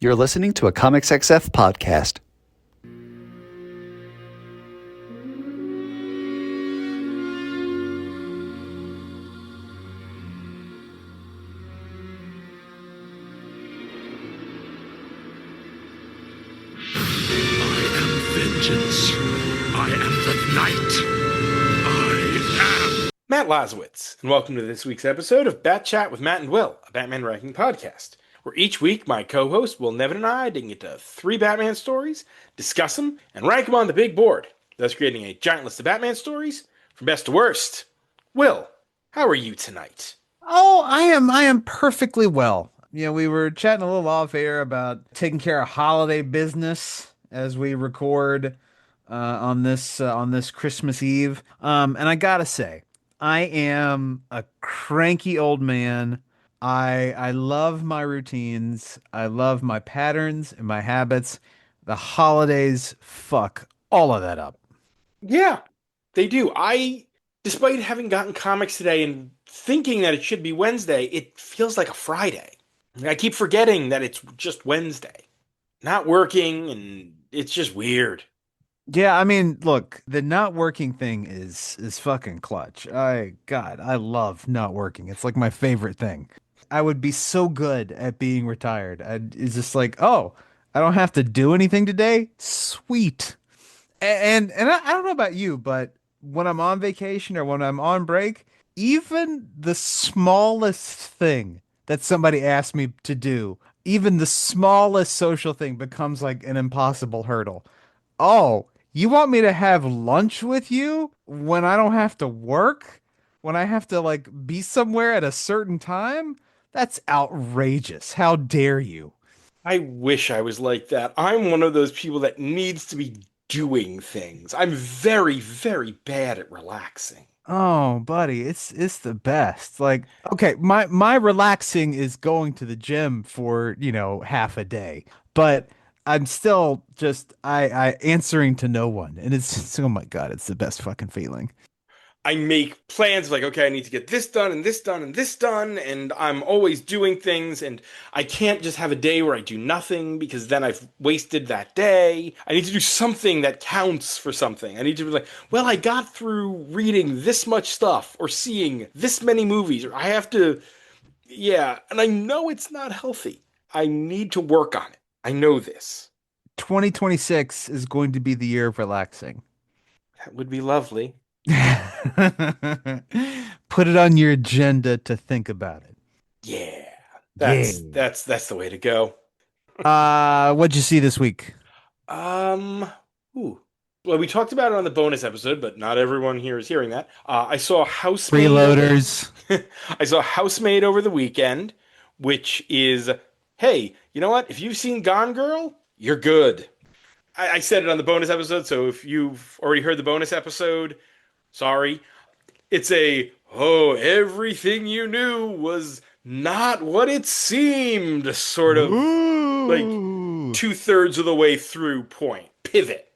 You're listening to a Comics XF podcast. Vengeance. I am the knight. I am Matt Lazowitz, and welcome to this week's episode of Bat Chat with Matt and Will, a Batman ranking podcast, where each week my co-host Will Nevin and I dig into 3 Batman stories, discuss them, and rank them on the big board, thus creating a giant list of Batman stories from best to worst. Will, how are you tonight? Oh, I am perfectly well. We were chatting a little off air about taking care of holiday business as we record on this Christmas Eve. And I gotta say, I am a cranky old man. I love my routines. I love my patterns and my habits. The holidays fuck all of that up. Yeah, they do. Despite having gotten comics today and thinking that it should be Wednesday, it feels like a Friday. I keep forgetting that it's just Wednesday. Not working, and it's just weird. Yeah, I mean, look, the not working thing is fucking clutch. I love not working. It's like my favorite thing. I would be so good at being retired. It's just like, oh, I don't have to do anything today. Sweet. And I don't know about you, but when I'm on vacation or when I'm on break, even the smallest thing that somebody asks me to do, even the smallest social thing becomes like an impossible hurdle. Oh, you want me to have lunch with you when I don't have to work? When I have to like be somewhere at a certain time? That's outrageous. How dare you? I wish I was like that. I'm one of those people that needs to be doing things. I'm very, very bad at relaxing. Oh, buddy, it's the best. Like, okay, my relaxing is going to the gym for, half a day. But I'm still just I answering to no one. And it's oh my God, it's the best fucking feeling. I make plans like, okay, I need to get this done and this done and this done, and I'm always doing things, and I can't just have a day where I do nothing because then I've wasted that day. I need to do something that counts for something. I need to be like, well, I got through reading this much stuff or seeing this many movies, or I have to, yeah, and I know it's not healthy. I need to work on it. I know this. 2026 is going to be the year of relaxing. That would be lovely. Put it on your agenda to think about it. Yeah. Yeah. That's the way to go. What'd you see this week? Um, ooh. Well, we talked about it on the bonus episode, but not everyone here is hearing that. I saw Housemaid. Freeloaders. I saw Housemaid over the weekend, which is, hey, you know what? If you've seen Gone Girl, you're good. I said it on the bonus episode, so if you've already heard the bonus episode, sorry. It's everything you knew was not what it seemed sort of like Ooh. 2/3 of the way through point pivot.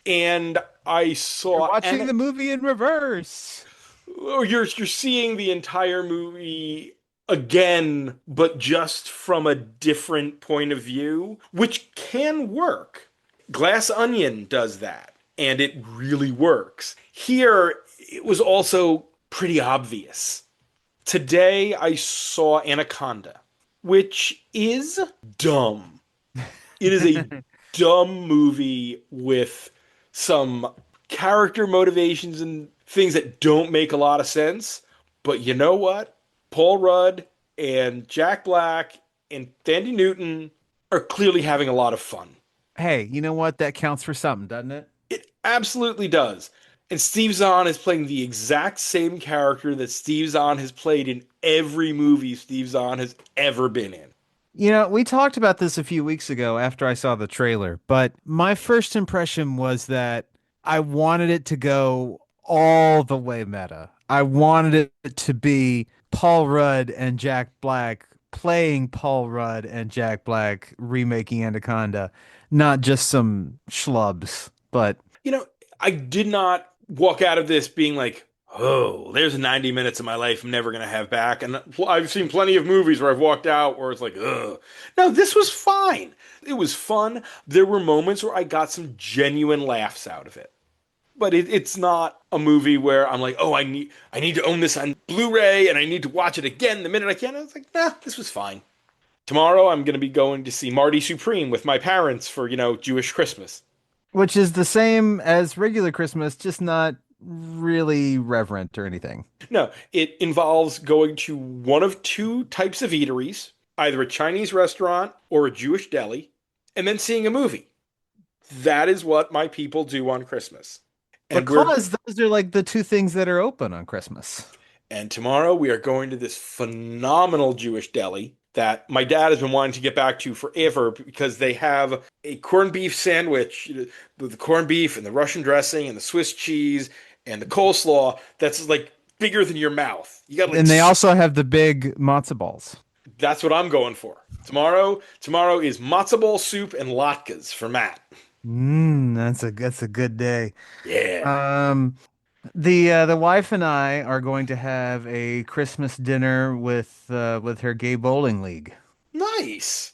And I You're saw watching the movie in reverse. you're seeing the entire movie again, but just from a different point of view, which can work. Glass Onion does that, and it really works. Here, it was also pretty obvious. Today, I saw Anaconda, which is dumb. It is a dumb movie with some character motivations and things that don't make a lot of sense. But you know what? Paul Rudd and Jack Black and Thandie Newton are clearly having a lot of fun. Hey, you know what? That counts for something, doesn't it? It absolutely does. And Steve Zahn is playing the exact same character that Steve Zahn has played in every movie Steve Zahn has ever been in. We talked about this a few weeks ago after I saw the trailer, but my first impression was that I wanted it to go all the way meta. I wanted it to be Paul Rudd and Jack Black playing Paul Rudd and Jack Black remaking Anaconda, not just some schlubs. But You know, I did not walk out of this being like, oh, there's 90 minutes of my life I'm never gonna have back. And I've seen plenty of movies where I've walked out where it's like, ugh. No, this was fine. It was fun. There were moments where I got some genuine laughs out of it. But it's not a movie where I'm like, oh, I need to own this on Blu-ray and I need to watch it again the minute I can. I was like, nah, this was fine. Tomorrow I'm gonna be going to see Marty Supreme with my parents for, Jewish Christmas. Which is the same as regular Christmas, just not really reverent or anything. No, it involves going to one of two types of eateries, either a Chinese restaurant or a Jewish deli, and then seeing a movie. That is what my people do on Christmas. And we're Because those are like the two things that are open on Christmas. and tomorrow we are going to this phenomenal Jewish deli that my dad has been wanting to get back to forever because they have a corned beef sandwich, with the corned beef and the Russian dressing and the Swiss cheese and the coleslaw that's like bigger than your mouth. You got like And they also have the big matzo balls. That's what I'm going for. Tomorrow is matzo ball soup and latkes for Matt. That's a good day. Yeah. Um, the wife and I are going to have a Christmas dinner with her gay bowling league. Nice.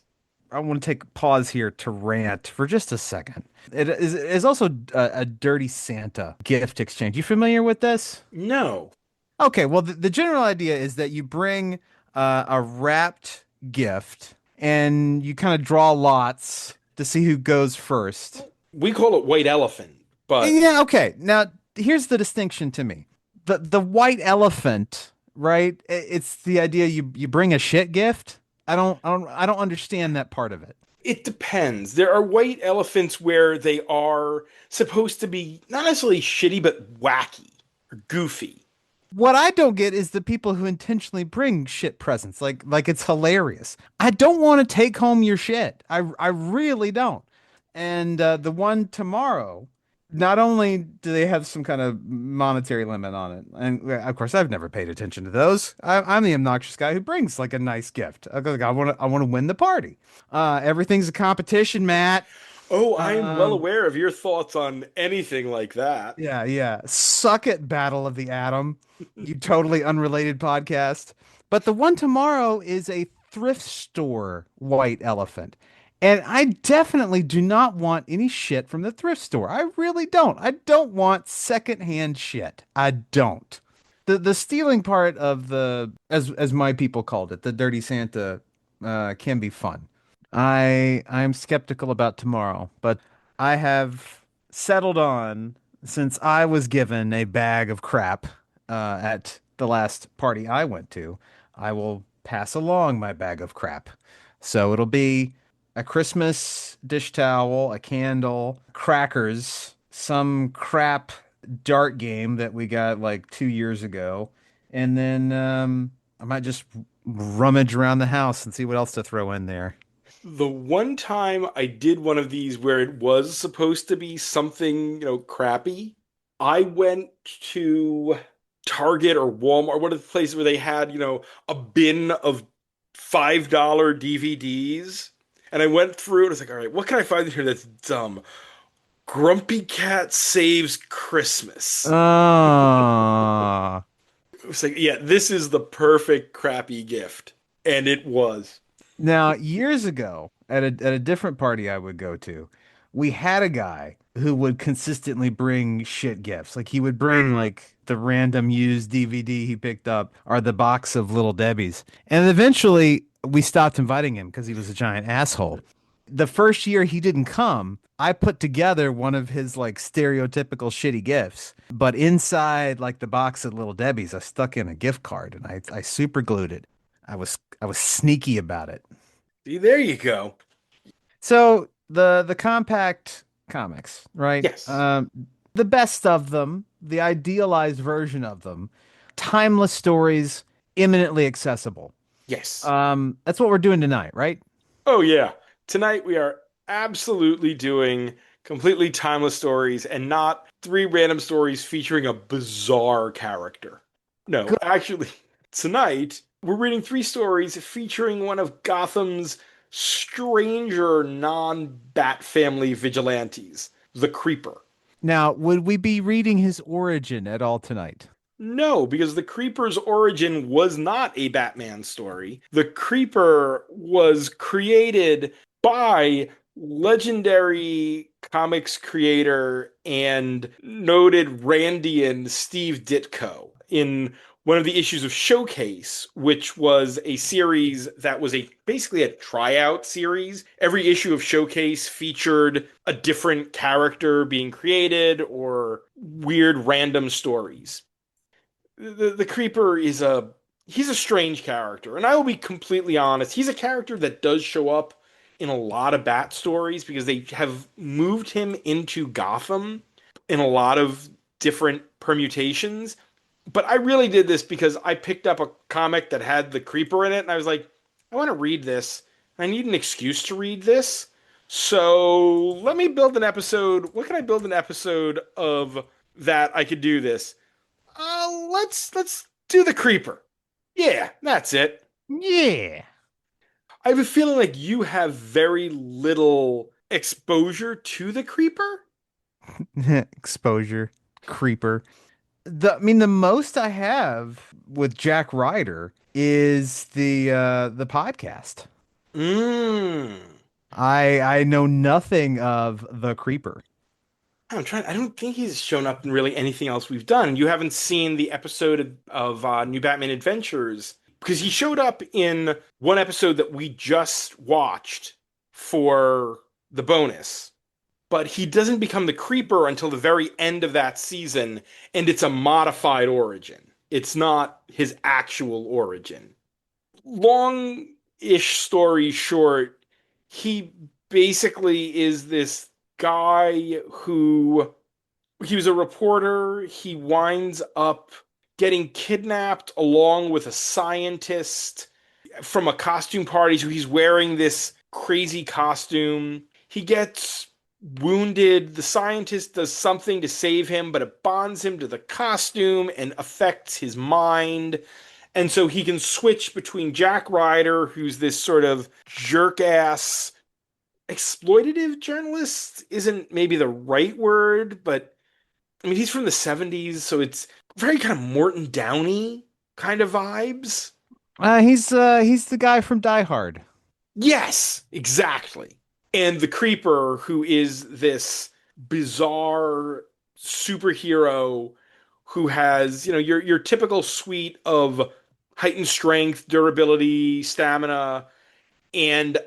I want to take a pause here to rant for just a second. It is also a Dirty Santa gift exchange. You familiar with this? No. Okay, well, the general idea is that you bring a wrapped gift and you kind of draw lots to see who goes first. We call it white elephant, but Yeah, okay. Now, here's the distinction to me. The white elephant, right? It's the idea you bring a shit gift. I don't understand that part of it. it depends. There are white elephants where they are supposed to be not necessarily shitty, but wacky or goofy. What I don't get is the people who intentionally bring shit presents. Like it's hilarious. I don't want to take home your shit. I really don't. And the one tomorrow, not only do they have some kind of monetary limit on it, and of course I've never paid attention to those. I'm the obnoxious guy who brings like a nice gift. I want to win the party. Everything's a competition, Matt. Oh, I'm well Um, aware of your thoughts on anything like that. Yeah, yeah. Suck it, Battle of the Atom. You totally unrelated podcast. But the one tomorrow is a thrift store white elephant. And I definitely do not want any shit from the thrift store. I really don't. I don't want secondhand shit. I don't. The stealing part of the as my people called it, the Dirty Santa can be fun. I'm skeptical about tomorrow, but I have settled on since I was given a bag of crap at the last party I went to, I will pass along my bag of crap. So it'll be a Christmas dish towel, a candle, crackers, some crap dart game that we got like 2 years ago, and then I might just rummage around the house and see what else to throw in there. The one time I did one of these where it was supposed to be something, crappy, I went to Target or Walmart, one of the places where they had, a bin of $5 DVDs. And I went through and I was like, all right, what can I find in here that's dumb? Grumpy Cat Saves Christmas. Ah. It was like, yeah, this is the perfect crappy gift. And it was. Now, years ago, at a different party I would go to, we had a guy who would consistently bring shit gifts. Like he would bring like the random used DVD he picked up or the box of Little Debbie's. And eventually we stopped inviting him because he was a giant asshole. The first year he didn't come, I put together one of his like stereotypical shitty gifts. But inside like the box of Little Debbie's, I stuck in a gift card and I super glued it. I was sneaky about it. See, there you go. So the compact comics, right? Yes. The best of them, the idealized version of them, timeless stories, eminently accessible. Yes. That's what we're doing tonight, right? Oh, yeah. Tonight we are absolutely doing completely timeless stories and not three random stories featuring a bizarre character. No, Good. actually, tonight we're reading three stories featuring one of Gotham's stranger non-Bat family vigilantes, the Creeper. Now, would we be reading his origin at all tonight? No, because the Creeper's origin was not a Batman story. The Creeper was created by legendary comics creator and noted Randian Steve Ditko in one of the issues of Showcase, which was a series that was basically a tryout series. Every issue of Showcase featured a different character being created or weird random stories. The Creeper he's a strange character, and I will be completely honest. He's a character that does show up in a lot of Bat stories because they have moved him into Gotham in a lot of different permutations. But I really did this because I picked up a comic that had the Creeper in it, and I was like, I want to read this. I need an excuse to read this. So let me build an episode. What can I build an episode of that I could do this? Let's do the Creeper. Yeah, that's it. Yeah. I have a feeling like you have very little exposure to the Creeper. Exposure, creeper. The most I have with Jack Ryder is the podcast. Mmm. I know nothing of the creeper. I don't think he's shown up in really anything else we've done. You haven't seen the episode of New Batman Adventures because he showed up in one episode that we just watched for the bonus. But he doesn't become the Creeper until the very end of that season, and it's a modified origin. It's not his actual origin. Long-ish story short, he basically is this guy who he was a reporter. He winds up getting kidnapped along with a scientist from a costume party. So he's wearing this crazy costume. He gets wounded. The scientist does something to save him, but it bonds him to the costume and affects his mind. And so he can switch between Jack Ryder, who's this sort of jerk ass exploitative journalist, isn't maybe the right word, but I mean, he's from the 70s, so it's very kind of Morton Downey kind of vibes. He's the guy from Die Hard. Yes, exactly. And the Creeper, who is this bizarre superhero who has, your typical suite of heightened strength, durability, stamina, and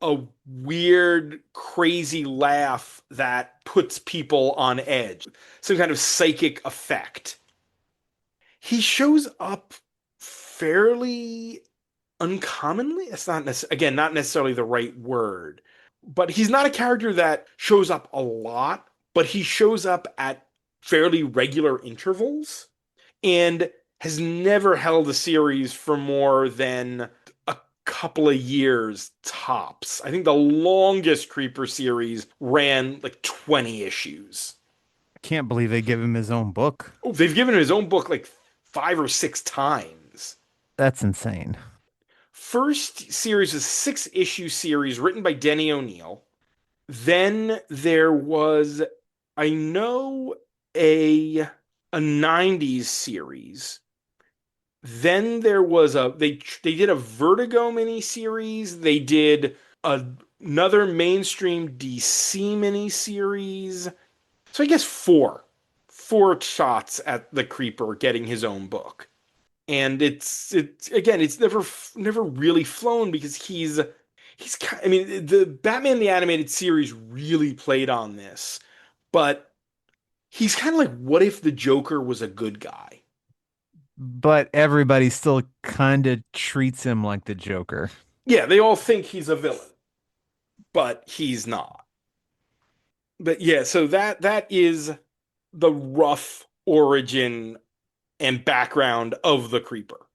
a weird, crazy laugh that puts people on edge. Some kind of psychic effect. He shows up fairly uncommonly. It's not necessarily the right word, but he's not a character that shows up a lot, but he shows up at fairly regular intervals and has never held a series for more than a couple of years tops. I think the longest Creeper series ran like 20 issues. Can't believe they give him his own book. Oh, they've given him his own book like 5 or 6 times. That's insane. First series is a 6-issue series written by Denny O'Neil. Then there was, I know, a 90s series. Then there was they did a Vertigo miniseries. They did another mainstream DC miniseries. So I guess four shots at the Creeper getting his own book. And it's never really flown because I mean, the Batman the Animated Series really played on this, but he's kind of like, what if the Joker was a good guy? But everybody still kind of treats him like the Joker. Yeah, they all think he's a villain, but he's not. But yeah, so that is the rough origin and background of the Creeper.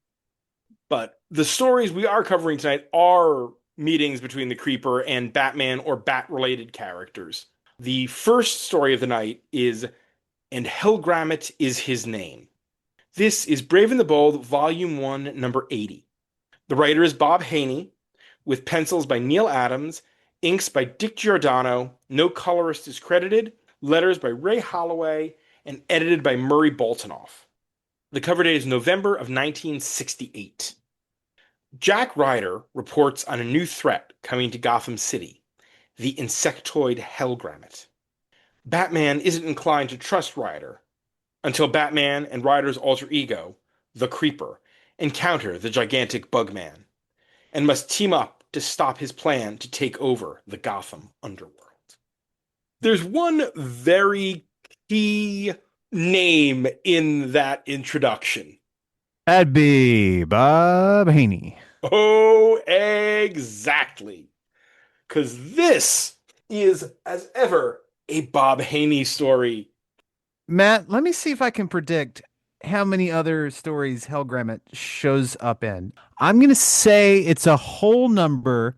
But the stories we are covering tonight are meetings between the Creeper and Batman or Bat-related characters. The first story of the night is "And Hellgrammite is His Name." This is Brave and the Bold, Volume 1, Number 80. The writer is Bob Haney, with pencils by Neil Adams, inks by Dick Giordano, no colorist is credited, letters by Ray Holloway, and edited by Murray Boltinoff. The cover date is November of 1968. Jack Ryder reports on a new threat coming to Gotham City, the insectoid Hellgrammite. Batman isn't inclined to trust Ryder until Batman and Ryder's alter ego, the Creeper, encounter the gigantic Bugman and must team up to stop his plan to take over the Gotham underworld. There's one very key name in that introduction. That'd be Bob Haney. Oh, exactly. Because this is, as ever, a Bob Haney story. Matt, let me see if I can predict how many other stories Hellgrammite shows up in. I'm gonna say it's a whole number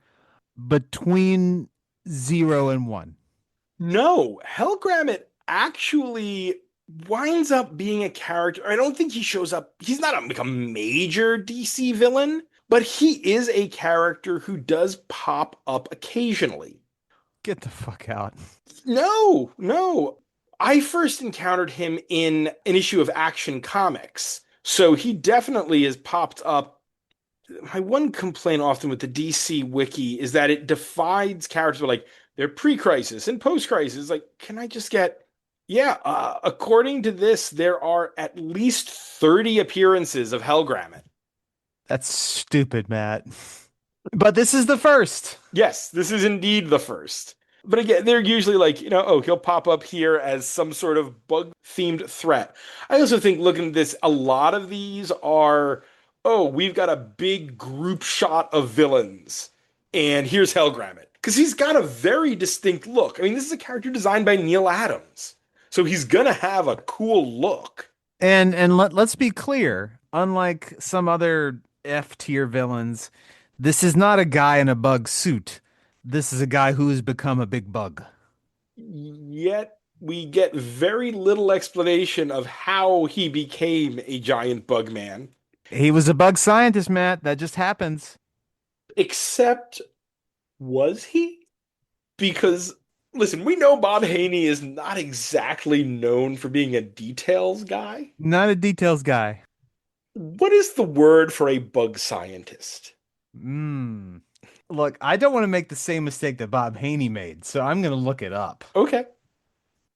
between 0 and 1. No, Hellgrammite actually winds up being a character. I don't think he shows up. He's not like a major DC villain, but he is a character who does pop up occasionally. Get the fuck out. No, no. I first encountered him in an issue of Action Comics. So he definitely has popped up. My one complaint often with the DC wiki is that it divides characters like they're pre-crisis and post-crisis. Like, can I just get, yeah, according to this, there are at least 30 appearances of Hellgrammite. That's stupid, Matt. But this is the first. Yes, this is indeed the first. But again, they're usually like, oh, he'll pop up here as some sort of bug-themed threat. I also think looking at this, a lot of these are, oh, we've got a big group shot of villains, and here's Hellgrammite. Because he's got a very distinct look. I mean, this is a character designed by Neil Adams. So he's gonna have a cool look. And let's be clear, unlike some other F tier villains, this is not a guy in a bug suit. This is a guy who's become a big bug. Yet we get very little explanation of how he became a giant bug man. He was a bug scientist, Matt. That just happens. Except, was he? Because, listen, we know Bob Haney is not exactly known for being a details guy. Not a details guy. What is the word for a bug scientist? Hmm. Look, I don't want to make the same mistake that Bob Haney made, so I'm going to look it up. Okay,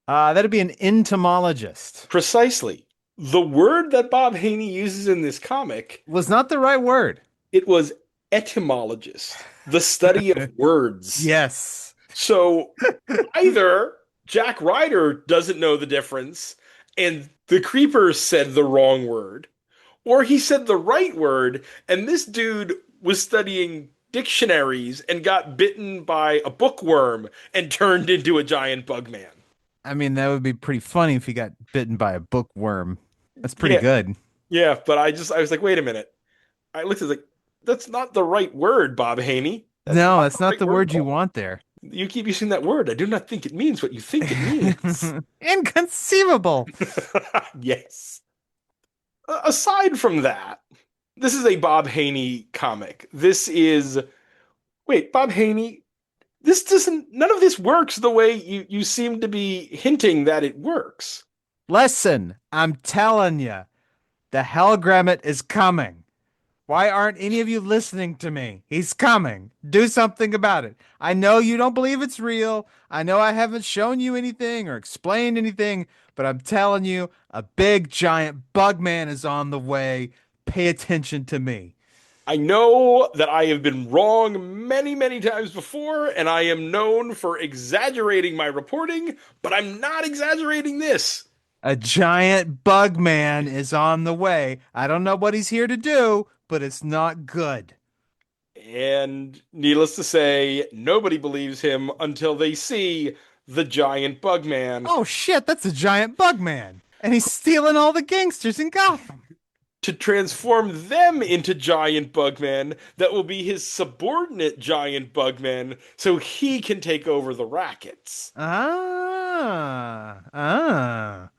That'd be an entomologist. precisely. The word that Bob Haney uses in this comic, Was not the right word. it was etymologist, the study of words. Yes. So either Jack Ryder doesn't know the difference and the creeper said the wrong word, or he said the right word and this dude was studying dictionaries and got bitten by a bookworm and turned into a giant bug man. I mean, that would be pretty funny if he got bitten by a bookworm. That's pretty Yeah, good. yeah, but I was like, wait a minute. I looked at it like, that's not the right word, Bob Haney. That's No, not that's the not right the word you Paul. want there. You keep using that word. I do not think it means what you think it means. Inconceivable. Yes. Aside from that, this is a Bob Haney comic. This is, wait, Bob Haney, this doesn't, none of this works the way you seem to be hinting that it works. Listen, I'm telling you, the Hellgrammite is coming. Why aren't any of you listening to me? He's coming. Do something about it. I know you don't believe it's real. I know I haven't shown you anything or explained anything, but I'm telling you, a big giant bug man is on the way. Pay attention to me. I know that I have been wrong many, many times before, and I am known for exaggerating my reporting, but I'm not exaggerating this. A giant bug man is on the way. I don't know what he's here to do, but it's not good. And needless to say, nobody believes him until they see the giant bug man. Oh shit, that's a giant bug man. And he's stealing all the gangsters in Gotham. To transform them into giant bugmen that will be his subordinate giant bugmen so he can take over the rackets. Ah.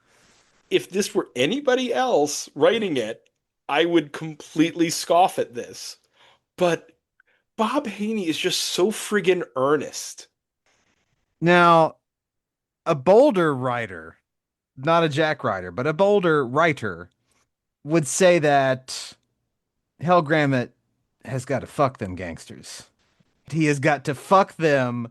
If this were anybody else writing it, I would completely scoff at this. But Bob Haney is just so friggin' earnest. Now, a bolder writer, not a Jack writer, but a bolder writer, would say that Hellgrammite has got to fuck them gangsters. He has got to fuck them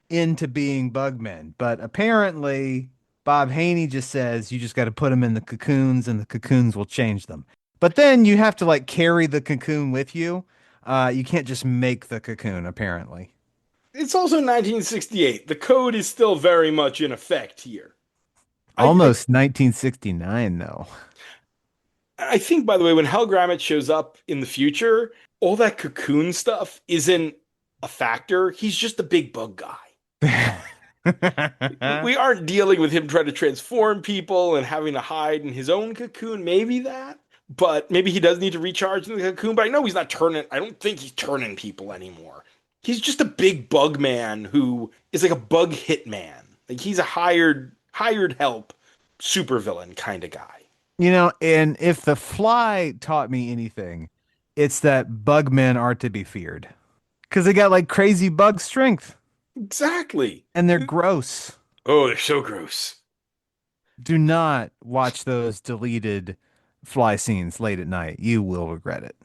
into being bugmen. But apparently, Bob Haney just says you just got to put them in the cocoons and the cocoons will change them. But then you have to like carry the cocoon with you. You can't just make the cocoon, apparently. It's also 1968. The code is still very much in effect here. I Almost 1969, though. I think, by the way, when Hellgrammite shows up in the future, all that cocoon stuff isn't a factor. He's just a big bug guy. We aren't dealing with him trying to transform people and having to hide in his own cocoon. Maybe that, but maybe he does need to recharge in the cocoon. But I know he's not turning. I don't think he's turning people anymore. He's just a big bug man who is like a bug hitman. Like he's a hired help supervillain kind of guy. And if the fly taught me anything, it's that bugmen are to be feared. Because they got like crazy bug strength Exactly. and they're gross. Oh, they're so gross. Do not watch those deleted fly scenes late at night. You will regret it.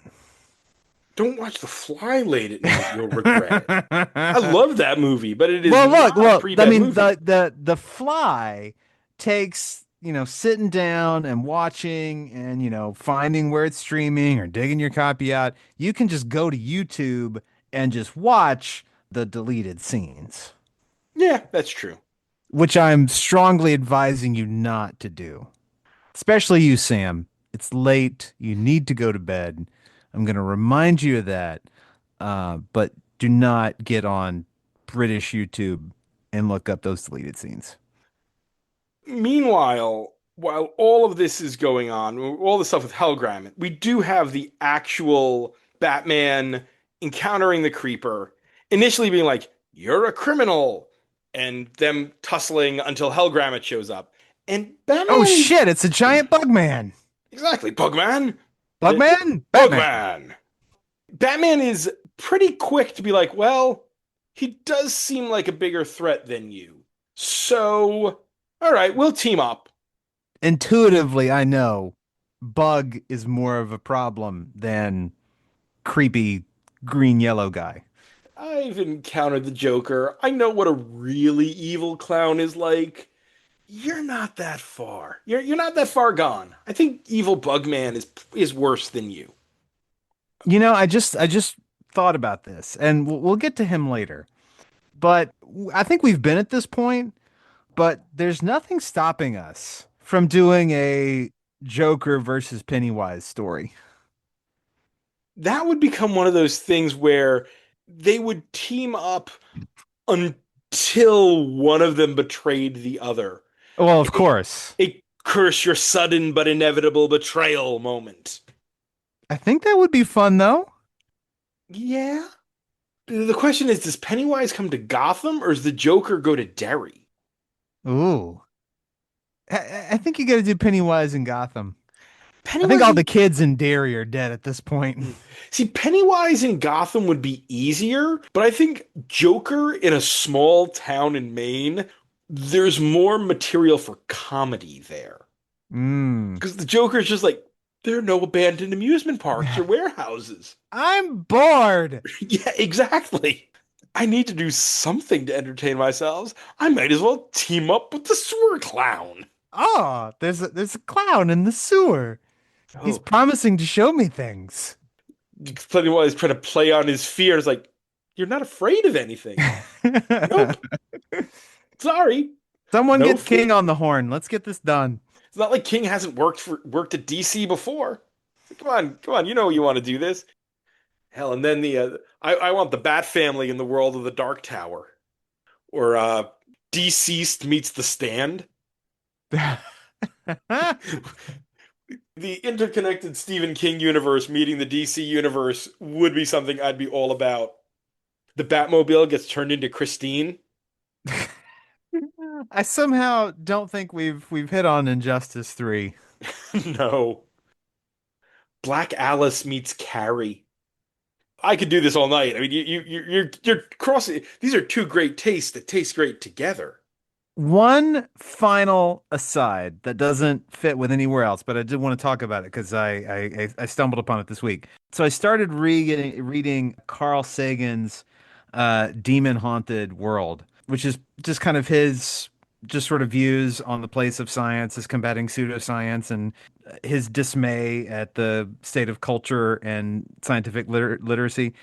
Don't watch The Fly late at night. You'll regret it. I love that movie, but it is Well, look, not a well, pretty I bad mean, movie. the fly takes, sitting down and watching and, finding where it's streaming or digging your copy out. You can just go to YouTube and just watch the deleted scenes, Yeah, that's true. which I'm strongly advising you not to do. Especially you, Sam. It's late. You need to go to bed. I'm going to remind you of that. But do not get on British YouTube and look up those deleted scenes. Meanwhile, while all of this is going on, all the stuff with Hellgrammite, we do have the actual Batman encountering the Creeper, initially being like, "You're a criminal," and them tussling until Hellgrammite shows up. And Oh Batman is shit, it's a giant bug man. exactly Bugman. Bugman? Batman. Bugman. Batman is pretty quick to be like, well, he does seem like a bigger threat than you. So, all right, we'll team up. Intuitively, I know bug is more of a problem than creepy green yellow guy. I've encountered the Joker. I know what a really evil clown is like. You're not that far. You're not that far gone. I think evil Bugman is worse than you. I just thought about this, and we'll get to him later. But I think we've been at this point, but there's nothing stopping us from doing a Joker versus Pennywise story. That would become one of those things where they would team up until one of them betrayed the other. Well, of course. A curse your sudden but inevitable betrayal moment. I think that would be fun though. Yeah. The question is, does Pennywise come to Gotham or does the Joker go to Derry? Ooh. I think you got to do Pennywise in Gotham. I think Pennywise all in, the kids in Derry are dead at this point. See, Pennywise in Gotham would be easier, but I think Joker in a small town in Maine, there's more material for comedy there. Mm. Because the Joker's just like, there are no abandoned amusement parks or warehouses. I'm bored. Yeah, exactly. I need to do something to entertain myself. I might as well team up with the sewer clown. Oh, there's a clown in the sewer. He's Oh, promising to show me things. Pennywise trying to play on his fears, like, you're not afraid of anything. Nope. Sorry. Someone No get fear. King on the horn. Let's get this done. It's not like King hasn't worked at DC before. Come on, you know you want to do this. Hell, and then I want the Bat Family in the world of the Dark Tower, or Deceased meets the Stand. The interconnected Stephen King universe meeting the DC universe would be something I'd be all about. The Batmobile gets turned into Christine. I somehow don't think we've hit on Injustice 3. No. Black Alice meets Carrie. I could do this all night. I mean, you're crossing. These are two great tastes that taste great together. One final aside that doesn't fit with anywhere else, but I did want to talk about it because I stumbled upon it this week. So I started reading Carl Sagan's Demon Haunted World, which is just kind of his just sort of views on the place of science, his combating pseudoscience, and his dismay at the state of culture and scientific literacy.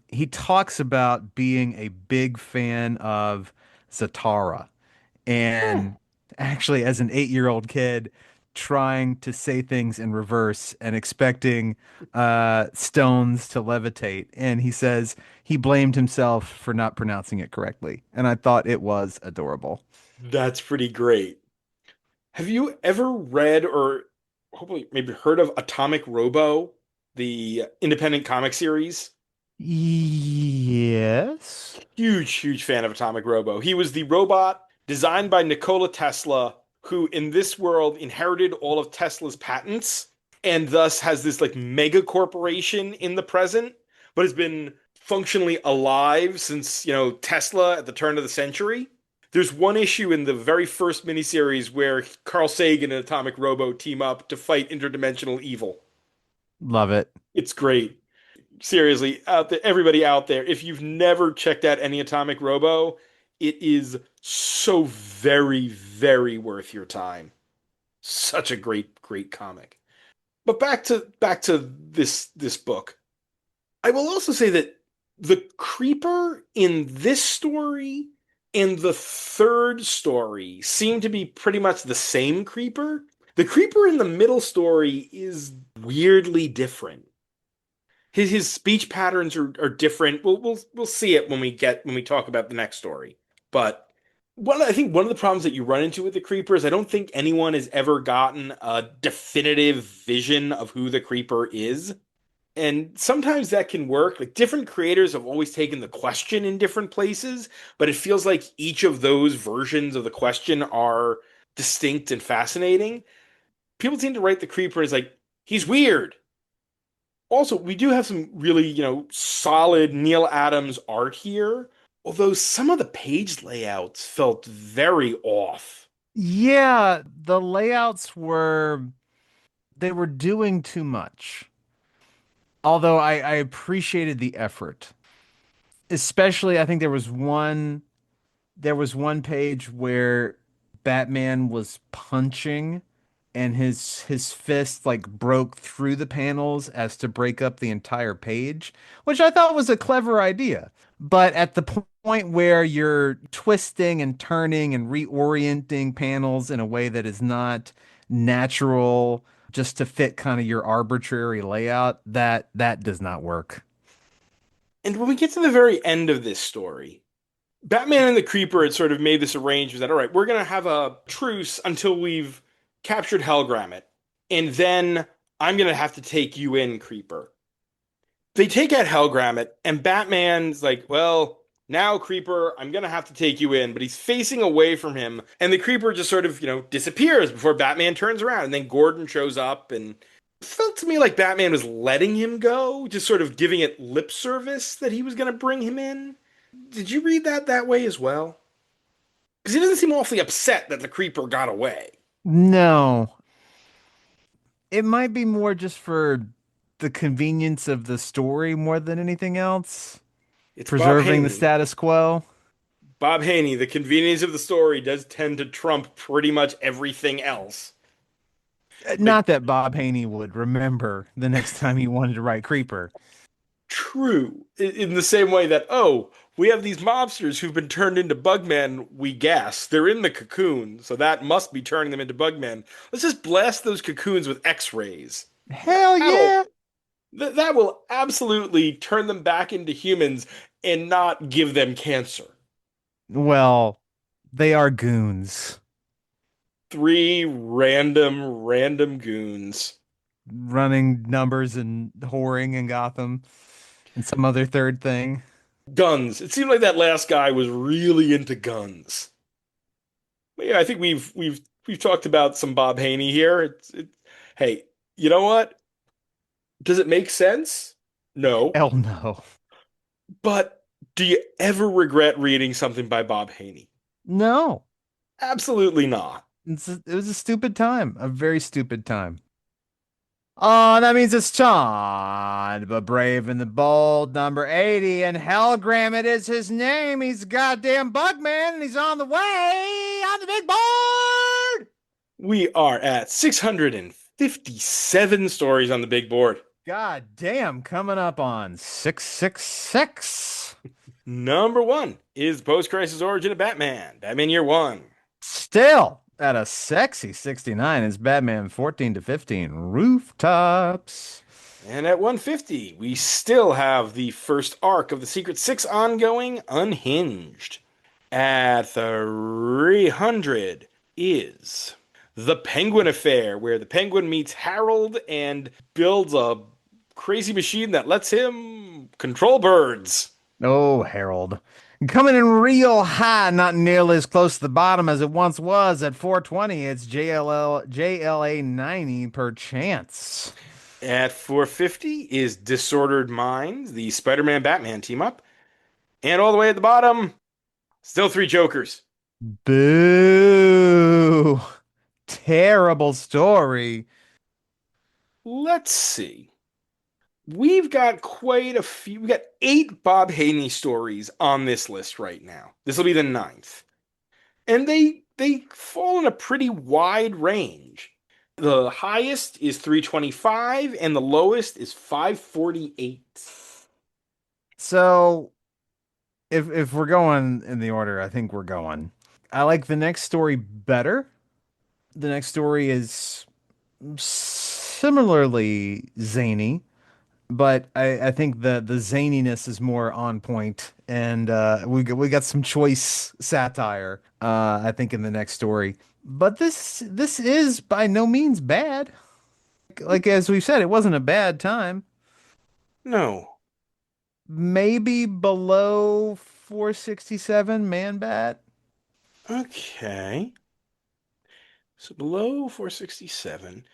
He talks about being a big fan of Zatara and actually, as an 8-year-old kid, trying to say things in reverse and expecting stones to levitate. And he says he blamed himself for not pronouncing it correctly. And I thought it was adorable. That's pretty great. Have you ever read or hopefully maybe heard of Atomic Robo, the independent comic series? Yes. Huge, huge fan of Atomic Robo. He was the robot designed by Nikola Tesla, who in this world inherited all of Tesla's patents and thus has this like mega corporation in the present, but has been functionally alive since, Tesla at the turn of the century. There's one issue in the very first miniseries where Carl Sagan and Atomic Robo team up to fight interdimensional evil. Love it. It's great. Seriously, out there, everybody out there, if you've never checked out any Atomic Robo, it is so very, very worth your time. Such a great, great comic. But back to this book. I will also say that the creeper in this story and the third story seem to be pretty much the same creeper. The creeper in the middle story is weirdly different. His speech patterns are different. We'll see it when we talk about the next story. But I think one of the problems that you run into with the creeper is I don't think anyone has ever gotten a definitive vision of who the creeper is. And sometimes that can work. Like different creators have always taken the question in different places, but it feels like each of those versions of the question are distinct and fascinating. People seem to write the creeper as like, he's weird. Also, we do have some really, solid Neil Adams art here, although some of the page layouts felt very off. Yeah, the layouts were they were doing too much. Although I appreciated the effort. Especially I think there was one page where Batman was punching and his fist like broke through the panels as to break up the entire page, which I thought was a clever idea. But at the point where you're twisting and turning and reorienting panels in a way that is not natural just to fit kind of your arbitrary layout, that does not work. And when we get to the very end of this story, Batman and the Creeper had sort of made this arrangement that, all right, we're going to have a truce until we've captured Hellgrammite. And then I'm going to have to take you in, Creeper. They take out Hellgrammite, and Batman's like, well, now, Creeper, I'm going to have to take you in. But he's facing away from him, and the Creeper just sort of, disappears before Batman turns around. And then Gordon shows up, and it felt to me like Batman was letting him go, just sort of giving it lip service that he was going to bring him in. Did you read that way as well? Because he doesn't seem awfully upset that the creeper got away. No, it might be more just for the convenience of the story more than anything else, It's Bob preserving the Haney. status quo. Bob Haney, the convenience of the story does tend to trump pretty much everything else. Like, Not that Bob Haney would remember the next time he wanted to write Creeper. true. In the same way that, oh, we have these mobsters who've been turned into Bugmen, we guess. They're in the cocoon, so that must be turning them into Bugmen. Let's just blast those cocoons with X-rays. Hell That'll yeah. that will absolutely turn them back into humans and not give them cancer. Well, they are goons Three random goons. running numbers and whoring in Gotham and some other third thing. Guns. It seemed like that last guy was really into guns. But yeah, I think we've talked about some Bob Haney here. Hey, you know what? Does it make sense? No. Hell no. But do you ever regret reading something by Bob Haney? No. Absolutely not. It was a stupid time, a very stupid time. Oh, that means it's John, but Brave and the Bold, number 80, and Hellgrammite is his name. He's a goddamn Bugman, and he's on the way on the big board. We are at 657 stories on the big board. God damn, coming up on 666. Number one is Post-Crisis Origin of Batman, Batman Year One. Still at a sexy 69 is Batman 14 to 15 Rooftops. And at 150, we still have the first arc of the Secret Six ongoing, Unhinged. At 300 is The Penguin Affair, where the Penguin meets Harold and builds a crazy machine that lets him control birds. Oh, Harold. Coming in real high, not nearly as close to the bottom as it once was at 420. It's JLA 90 per chance. At 450 is Disordered Minds, the Spider-Man Batman team up. And all the way at the bottom, still three Jokers. Boo. Terrible story. Let's see. We've got quite a few. We got 8 Bob Haney stories on this list right now. This will be the 9th. And they fall in a pretty wide range. The highest is 325 and the lowest is 548. So, if we're going in the order, I think we're going. I like the next story better. The next story is similarly zany, but I think the zaniness is more on point, and we got some choice satire. I think in the next story, but this is by no means bad. Like as we've said, it wasn't a bad time. No. Maybe below 467 Man Bat. Okay. So below 467.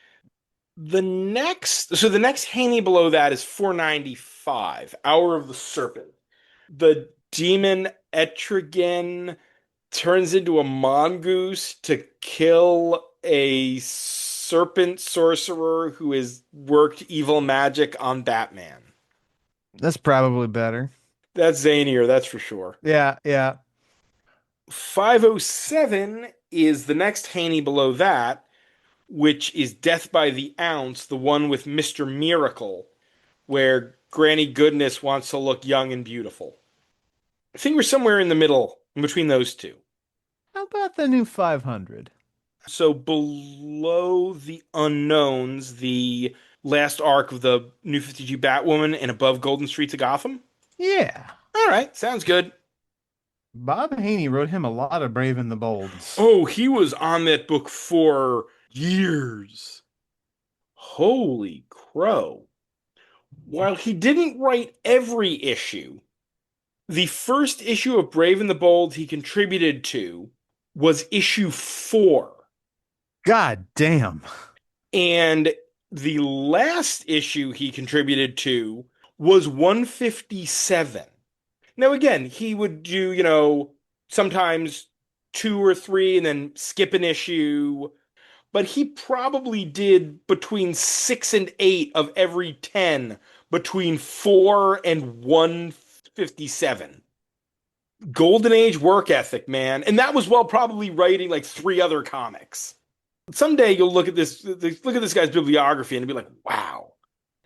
The next Haney below that is 495, Hour of the Serpent. The demon Etrigan turns into a mongoose to kill a serpent sorcerer who has worked evil magic on Batman. That's probably better. That's zanier, that's for sure. Yeah, yeah. 507 is the next Haney below that, which is Death by the Ounce, the one with Mr. Miracle, where Granny Goodness wants to look young and beautiful. I think we're somewhere in the middle in between those two. How about the new 500? So below the Unknowns, the last arc of the New 52 Batwoman and above Golden Streets of Gotham? Yeah. All right, sounds good. Bob Haney wrote him a lot of Brave and the Bolds. Oh, he was on that book for years. Holy crow. While he didn't write every issue, the first issue of Brave and the Bold he contributed to was issue 4. God damn. And the last issue he contributed to was 157. Now, again, he would do, sometimes 2 or 3 and then skip an issue. But he probably did between 6 and 8 of every 10 between 4 and 157. Golden Age work ethic, man. And that was while probably writing like 3 other comics. Someday you'll look at this guy's bibliography and be like, wow.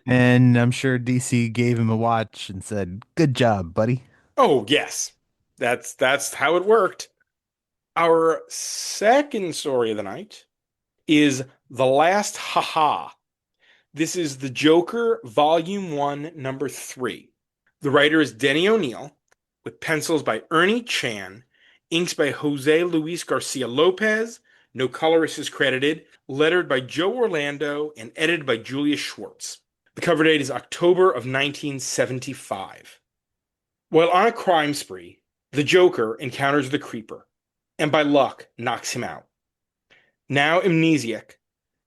And I'm sure DC gave him a watch and said, "Good job, buddy." Oh, yes. That's how it worked. Our second story of the night is The Last Haha. This is The Joker, Volume 1, Number 3. The writer is Denny O'Neil, with pencils by Ernie Chan, inks by Jose Luis Garcia Lopez, no colorist is credited, lettered by Joe Orlando, and edited by Julius Schwartz. The cover date is October of 1975. While on a crime spree, the Joker encounters the Creeper, and by luck knocks him out. Now amnesiac,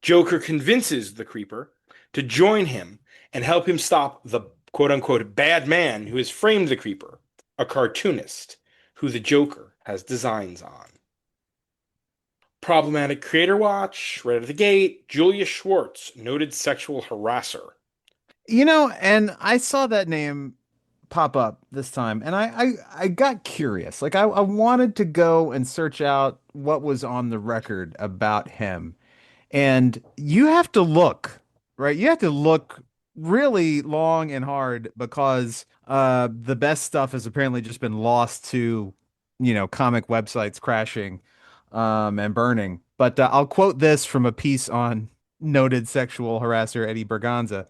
Joker convinces the Creeper to join him and help him stop the quote-unquote bad man who has framed the Creeper, a cartoonist who the Joker has designs on. Problematic Creator Watch, right out of the gate, Julia Schwartz, noted sexual harasser. And I saw that name pop up this time, and I got curious. Like I wanted to go and search out what was on the record about him. And you have to look, right? You have to look really long and hard because the best stuff has apparently just been lost to, comic websites crashing and burning. But I'll quote this from a piece on noted sexual harasser Eddie Berganza.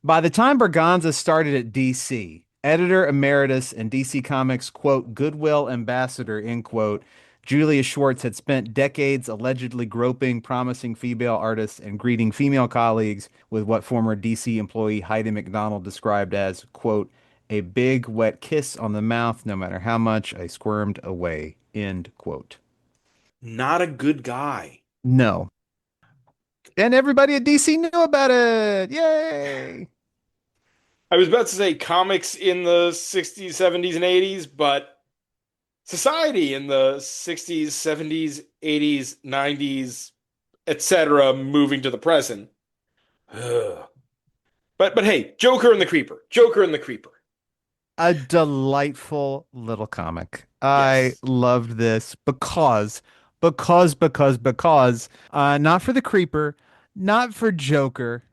By the time Berganza started at DC, editor emeritus and DC Comics, quote, goodwill ambassador, end quote, Julia Schwartz had spent decades allegedly groping promising female artists and greeting female colleagues with what former DC employee Heidi McDonald described as, quote, a big wet kiss on the mouth, no matter how much I squirmed away, end quote. Not a good guy. No. And everybody at DC knew about it. Yay. I was about to say comics in the 60s, 70s, and 80s, but society in the 60s, 70s, 80s, 90s, etc., moving to the present. Ugh. But hey, Joker and the Creeper. Joker and the Creeper. A delightful little comic. I Yes. loved this because, not for the Creeper, not for Joker,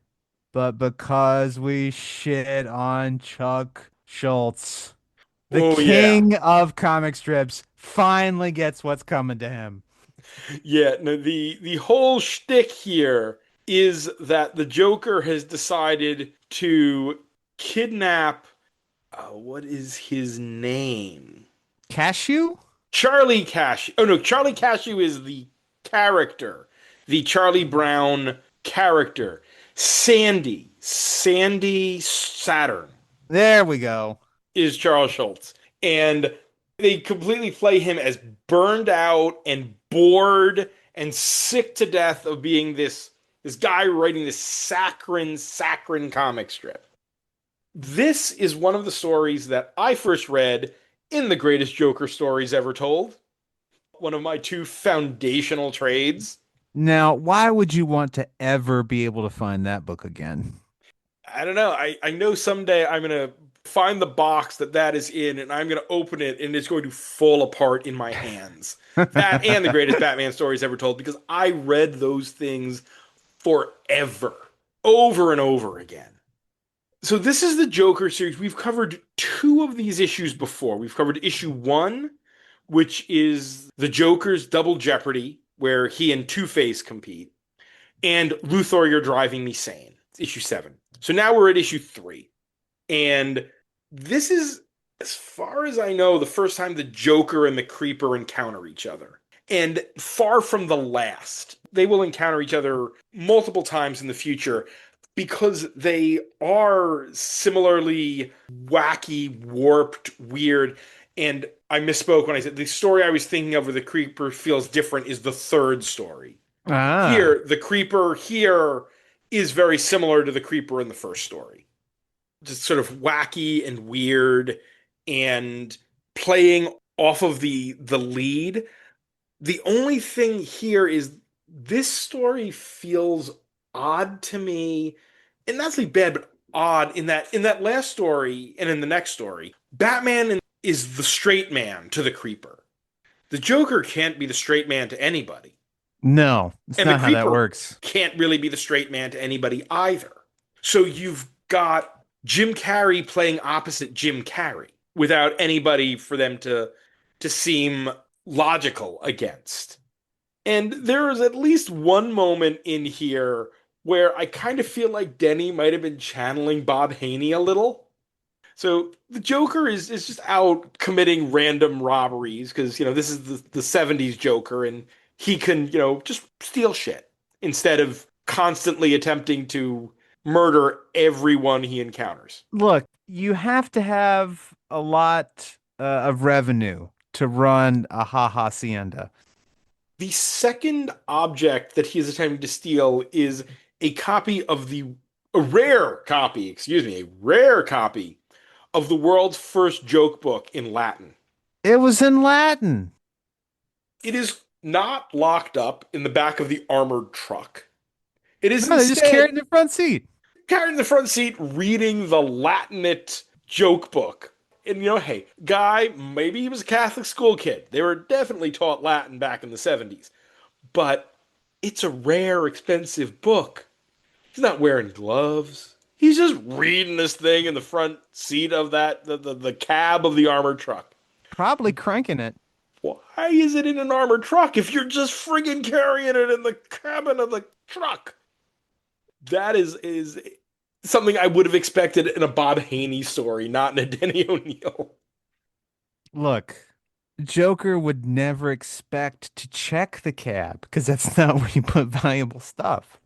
but because we shit on Chuck Schultz. The Oh yeah. king of comic strips finally gets what's coming to him. Yeah, no, the whole shtick here is that the Joker has decided to kidnap what is his name? Cashew? Charlie Cashew. Oh no, Charlie Cashew is the character, the Charlie Brown character. Sandy Saturn There we go. is Charles Schultz. And they completely play him as burned out and bored and sick to death of being this guy writing this saccharine comic strip. This is one of the stories that I first read in the greatest Joker stories ever told. One of my two foundational trades. Now, why would you want to ever be able to find that book again? I don't know. I know someday I'm going to find the box that is in and I'm going to open it and it's going to fall apart in my hands. That and the greatest Batman stories ever told because I read those things forever, over and over again. So this is the Joker series. We've covered two of these issues before. We've covered issue 1, which is the Joker's Double Jeopardy, where he and Two-Face compete, and Luthor, You're Driving Me Sane. It's issue 7. So now we're at issue 3. And this is, as far as I know, the first time the Joker and the Creeper encounter each other. And far from the last. They will encounter each other multiple times in the future because they are similarly wacky, warped, weird. And I misspoke when I said the story I was thinking of where the Creeper feels different is the third story. Ah. Here, the Creeper here is very similar to the Creeper in the first story. Just sort of wacky and weird and playing off of the lead. The only thing here is this story feels odd to me, and not really bad, but odd in that last story and in the next story, Batman is the straight man to the Creeper. The Joker can't be the straight man to anybody. No, it's And the not how that Creeper works. can't really be the straight man to anybody either. So you've got Jim Carrey playing opposite Jim Carrey without anybody for them to seem logical against. And there is at least one moment in here where I kind of feel like Denny might have been channeling Bob Haney a little. So the Joker is just out committing random robberies because, this is the 70s Joker and he can, just steal shit instead of constantly attempting to murder everyone he encounters. Look, you have to have a lot of revenue to run a hacienda. The second object that he is attempting to steal is a rare copy, excuse me, a rare copy of the world's first joke book in Latin. It was in Latin. It is not locked up in the back of the armored truck. It is No, they just carried instead in the front seat. carried in the front seat reading the Latinate joke book. And hey, guy, maybe he was a Catholic school kid. They were definitely taught Latin back in the 70s. But it's a rare, expensive book. He's not wearing gloves. He's just reading this thing in the front seat of the cab of the armored truck. Probably cranking it. Why is it in an armored truck if you're just friggin' carrying it in the cabin of the truck? That is something I would have expected in a Bob Haney story, not in a Denny O'Neil. Look, Joker would never expect to check the cab because that's not where you put valuable stuff.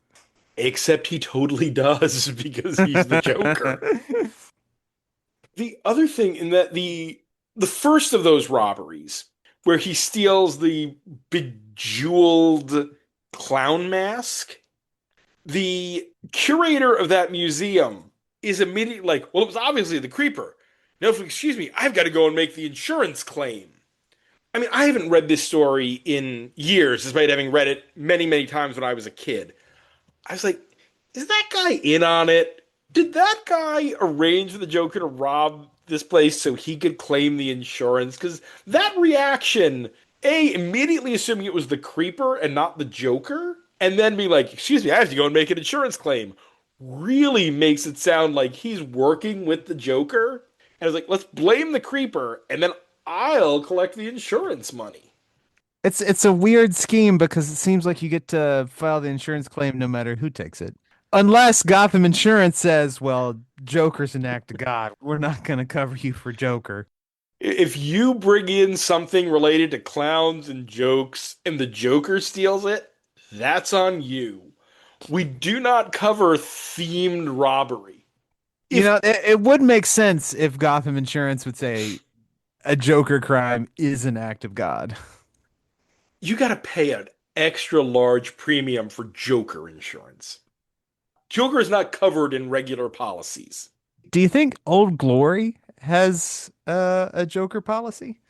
Except he totally does because he's the Joker. The other thing in that the first of those robberies, where he steals the bejeweled clown mask, the curator of that museum is immediately like, well, it was obviously the creeper. No, excuse me, I've got to go and make the insurance claim. I mean, I haven't read this story in years, despite having read it many, many times when I was a kid. I was like, is that guy in on it? Did that guy arrange for the Joker to rob this place so he could claim the insurance? Because that reaction, A, immediately assuming it was the creeper and not the Joker, and then be like, excuse me, I have to go and make an insurance claim, really makes it sound like he's working with the Joker. And I was like, let's blame the creeper, and then I'll collect the insurance money. It's a weird scheme because it seems like you get to file the insurance claim no matter who takes it. Unless Gotham Insurance says, well, Joker's an act of God. We're not going to cover you for Joker. If you bring in something related to clowns and jokes and the Joker steals it, that's on you. We do not cover themed robbery. You If know, it would make sense if Gotham Insurance would say a Joker crime is an act of God. you got to pay an extra large premium for Joker insurance. Joker is not covered in regular policies. Do you think Old Glory has a Joker policy?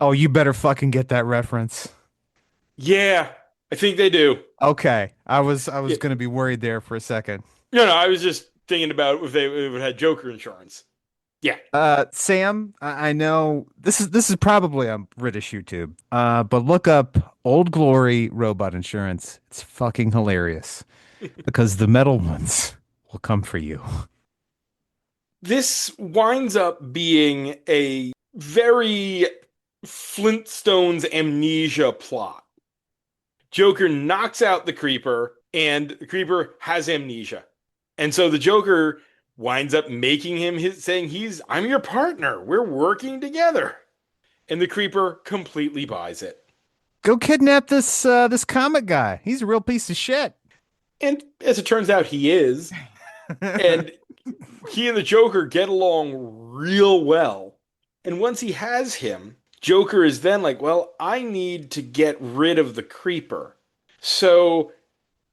Oh, you better fucking get that reference. Yeah, I think they do. Okay, I was Yeah. gonna be worried there for a second. No, I was just thinking about if they would had Joker insurance. Yeah. Sam, I know this is probably on British YouTube. But look up Old Glory Robot Insurance. It's fucking hilarious because the metal ones will come for you. This winds up being a very Flintstones amnesia plot. Joker knocks out the creeper, and the creeper has amnesia. And so the Joker winds up making him saying I'm your partner. We're working together. And the creeper completely buys it. Go kidnap this comic guy. He's a real piece of shit. And as it turns out, he is. And he and the Joker get along real well. And once he has him, Joker is then like, well, I need to get rid of the creeper. So,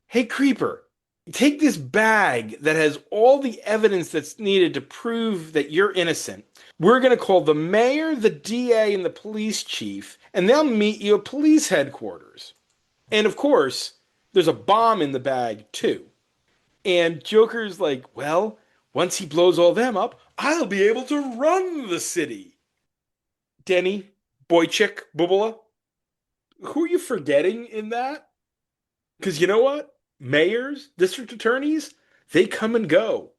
hey, creeper, take this bag that has all the evidence that's needed to prove that you're innocent. We're going to call the mayor, the DA, and the police chief, and they'll meet you at police headquarters. And of course, there's a bomb in the bag, too. And Joker's like, well, once he blows all them up, I'll be able to run the city. Denny, Boychik, Bubala, who are you forgetting in that? Because you know what? Mayors, district attorneys, they come and go.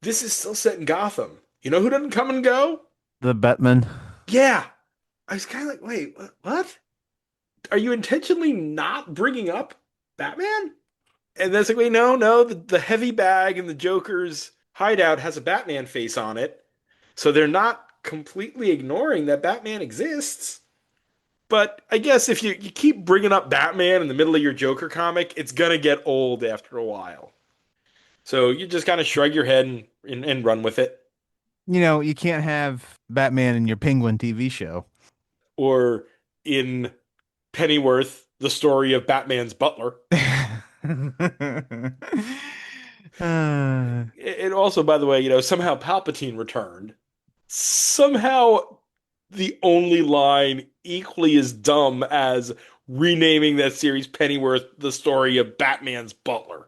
This is still set in Gotham. You know who doesn't come and go? The Batman. Yeah. I was kind of like, wait, what? Are you intentionally not bringing up Batman? And that's like, wait, no, the heavy bag in the Joker's hideout has a Batman face on it. So they're not completely ignoring that Batman exists. But I guess if you keep bringing up Batman in the middle of your Joker comic, it's going to get old after a while. So you just kind of shrug your head and run with it. You know, you can't have Batman in your Penguin TV show. Or in Pennyworth, the story of Batman's butler. And also, by the way, somehow Palpatine returned. Somehow the only line equally as dumb as renaming that series Pennyworth the story of Batman's butler.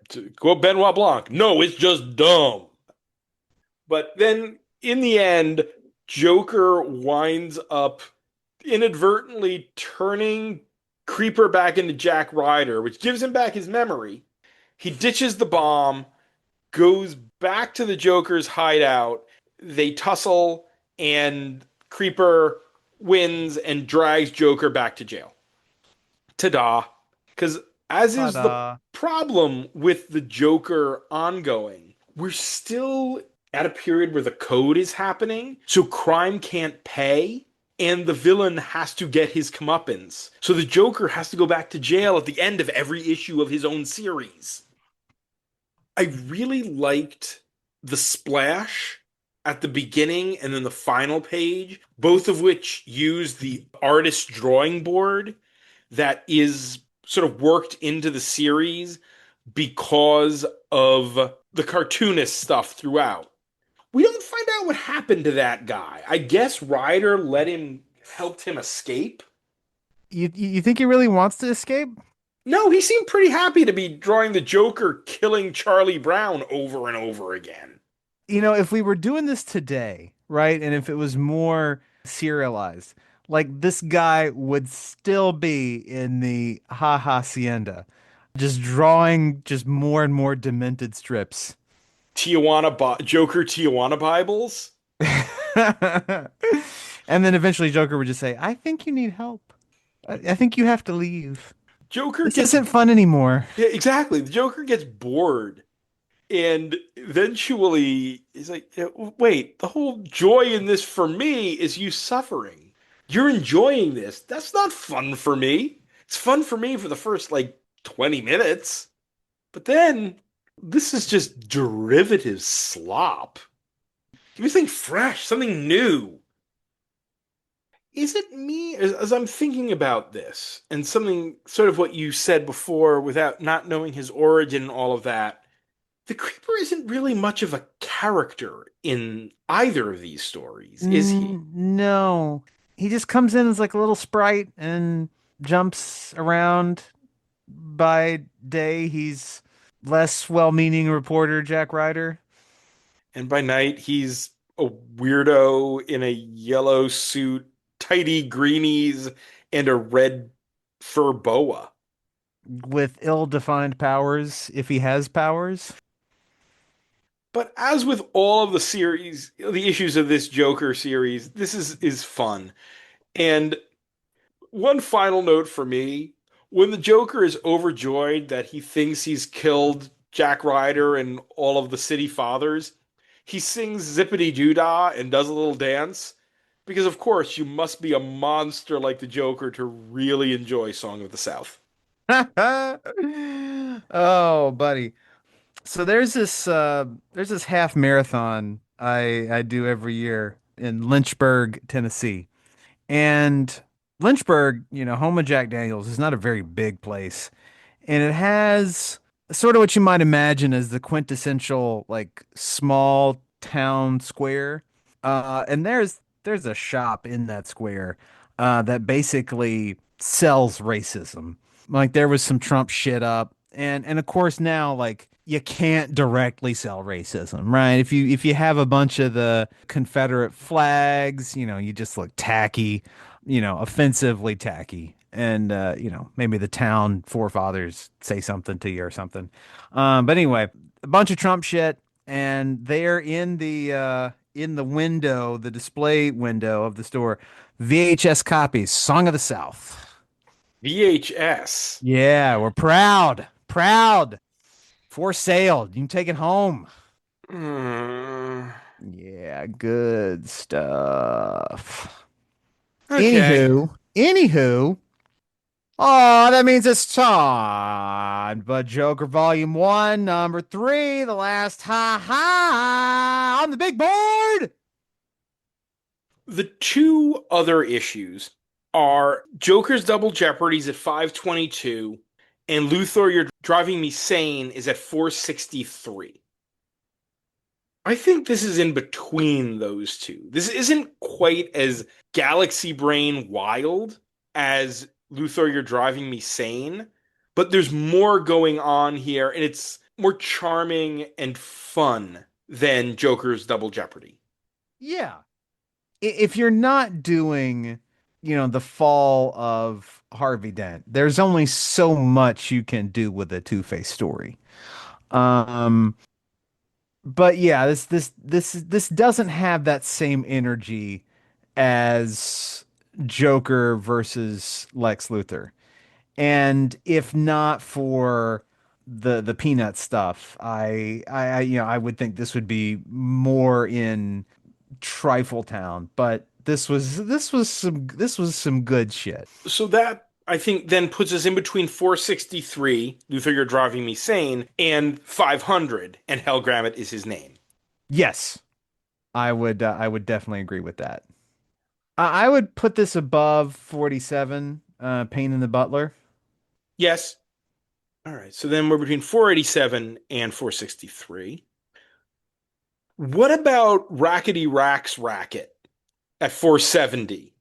To quote Benoit Blanc, no, it's just dumb. But then in the end, Joker winds up inadvertently turning Creeper back into Jack Ryder, which gives him back his memory. He ditches the bomb, goes back to the Joker's hideout. They tussle, and Creeper wins and drags Joker back to jail. Ta-da. Because as is the Ta-da. problem with the Joker ongoing, we're still at a period where the code is happening, so crime can't pay, and the villain has to get his comeuppance. So the Joker has to go back to jail at the end of every issue of his own series. I really liked the splash at the beginning and then the final page, both of which use the artist's drawing board that is sort of worked into the series because of the cartoonist stuff throughout. We don't find out what happened to that guy. I guess Ryder helped him escape. You think he really wants to escape? No, he seemed pretty happy to be drawing the Joker killing Charlie Brown over and over again. If we were doing this today, right, and if it was more serialized, like this guy would still be in the hacienda, just drawing just more and more demented strips. Joker Tijuana Bibles. And then eventually Joker would just say, I think you need help. I think you have to leave. Joker This gets isn't fun anymore. Yeah, exactly. The Joker gets bored, and eventually he's like, "Yeah, wait, the whole joy in this for me is you suffering. You're enjoying this. That's not fun for me. It's fun for me for the first like 20 minutes. But then this is just derivative slop. Give me something fresh, something new. Is it me, as I'm thinking about this, and something sort of what you said before without not knowing his origin and all of that, the Creeper isn't really much of a character in either of these stories, is he? No. He just comes in as like a little sprite and jumps around. By day, he's less well-meaning reporter Jack Ryder. And by night, he's a weirdo in a yellow suit, tidy greenies, and a red fur boa. With ill-defined powers, if he has powers. But as with all of the issues of this Joker series, this is fun. And one final note for me, when the Joker is overjoyed that he thinks he's killed Jack Ryder and all of the city fathers, he sings Zippity Doodah and does a little dance. Because, of course, you must be a monster like the Joker to really enjoy Song of the South. Oh, buddy. So there's this half marathon I do every year in Lynchburg, Tennessee. And Lynchburg, home of Jack Daniels, is not a very big place. And it has sort of what you might imagine as the quintessential like small town square. And there's a shop in that square that basically sells racism. Like there was some Trump shit up, and of course now like you can't directly sell racism, right? If you have a bunch of the Confederate flags, you just look tacky, offensively tacky. And maybe the town forefathers say something to you or something. But anyway, a bunch of Trump shit, and they're in the window, the display window of the store, VHS copies, Song of the South. VHS. Yeah, we're proud, proud, for sale. You can take it home. Hmm. Yeah, good stuff. Okay. Anywho, oh, that means it's time. But Joker Volume 1, number 3, the last ha ha on the big board. The two other issues are Joker's Double Jeopardy's at 522, and Luthor, You're Driving Me Sane is at 463. I think this is in between those two. This isn't quite as galaxy brain wild as Luthor, You're Driving Me Sane, but there's more going on here, and it's more charming and fun than Joker's Double Jeopardy. Yeah. If you're not doing, the fall of Harvey Dent, there's only so much you can do with a Two-Face story. Um, but yeah, this doesn't have that same energy as Joker versus Lex Luthor. And if not for the peanut stuff, I would think this would be more in Trifle Town, but this was some good shit. So that I think then puts us in between 463, Luthor, You're Driving Me Sane, and 500, and Hellgrammite is his name. Yes, I would definitely agree with that. I would put this above 47, Pain in the Butler. Yes. All right. So then we're between 487 and 463. What about Rackety Rack's Racket at 470?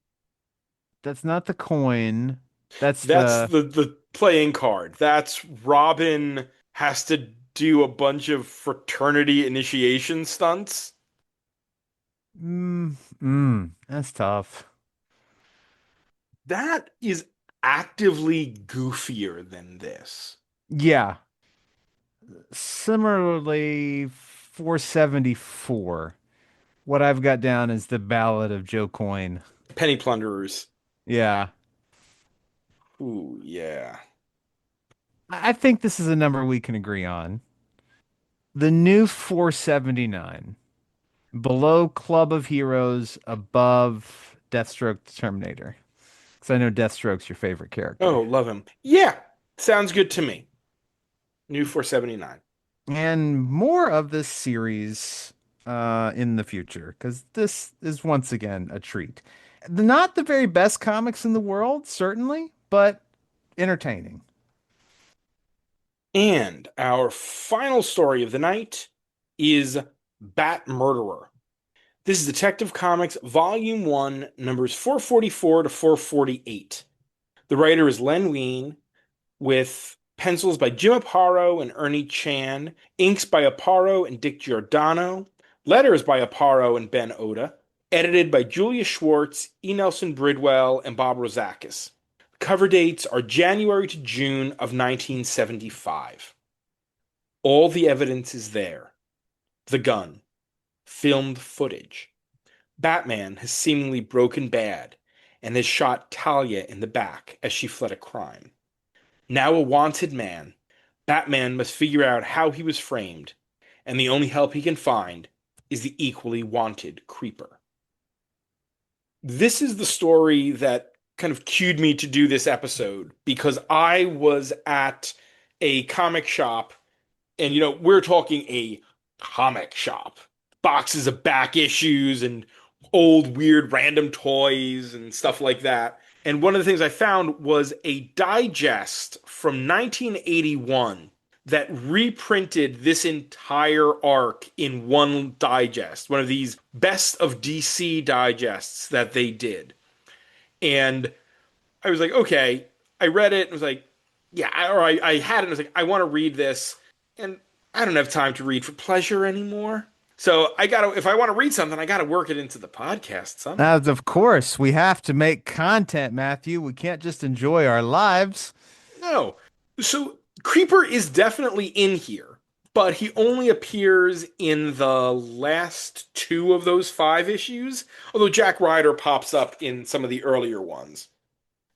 That's not the coin. That's That's the the playing card. That's Robin has to do a bunch of fraternity initiation stunts. that's tough. That is actively goofier than this. Yeah. Similarly, 474. What I've got down is the Ballad of Joe Coyne. Penny Plunderers. Yeah. Ooh, yeah. I think this is a number we can agree on. The new 479. Below Club of Heroes, above Deathstroke the Terminator. Because I know Deathstroke's your favorite character. Oh, love him. Yeah, sounds good to me. New 479. And more of this series in the future, because this is once again a treat. Not the very best comics in the world, certainly, but entertaining. And our final story of the night is Bat Murderer. This is Detective Comics Volume 1, numbers 444 to 448. The writer is Len Wein, with pencils by Jim Aparo and Ernie Chan, inks by Aparo and Dick Giordano, letters by Aparo and Ben Oda, edited by Julia Schwartz, E. Nelson Bridwell, and Bob Rozakis. Cover dates are January to June of 1975. All the evidence is there. The gun. Filmed footage. Batman has seemingly broken bad and has shot Talia in the back as she fled a crime. Now a wanted man, Batman must figure out how he was framed, and the only help he can find is the equally wanted Creeper. This is the story that kind of cued me to do this episode because I was at a comic shop, and we're talking a comic shop. Boxes of back issues and old weird random toys and stuff like that. And one of the things I found was a digest from 1981 that reprinted this entire arc in one digest, one of these best of DC digests that they did. And I was like, okay, I read it and was like, yeah, I had it and I was like, I want to read this. And I don't have time to read for pleasure anymore. So if I want to read something, I gotta work it into the podcast somehow. Of course, we have to make content, Matthew. We can't just enjoy our lives. No. So Creeper is definitely in here, but he only appears in the last two of those 5 issues, although Jack Ryder pops up in some of the earlier ones.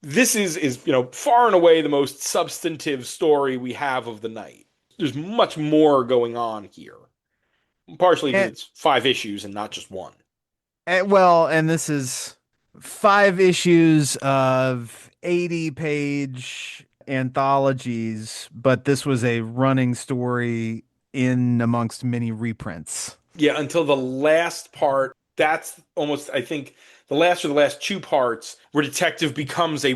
This is far and away the most substantive story we have of the night. There's much more going on here. Partially because And, it's 5 issues and not just one. and this is 5 issues of 80-page anthologies, but this was a running story in amongst many reprints. Yeah, until the last part. That's almost, I think, the last 2 parts where Detective becomes a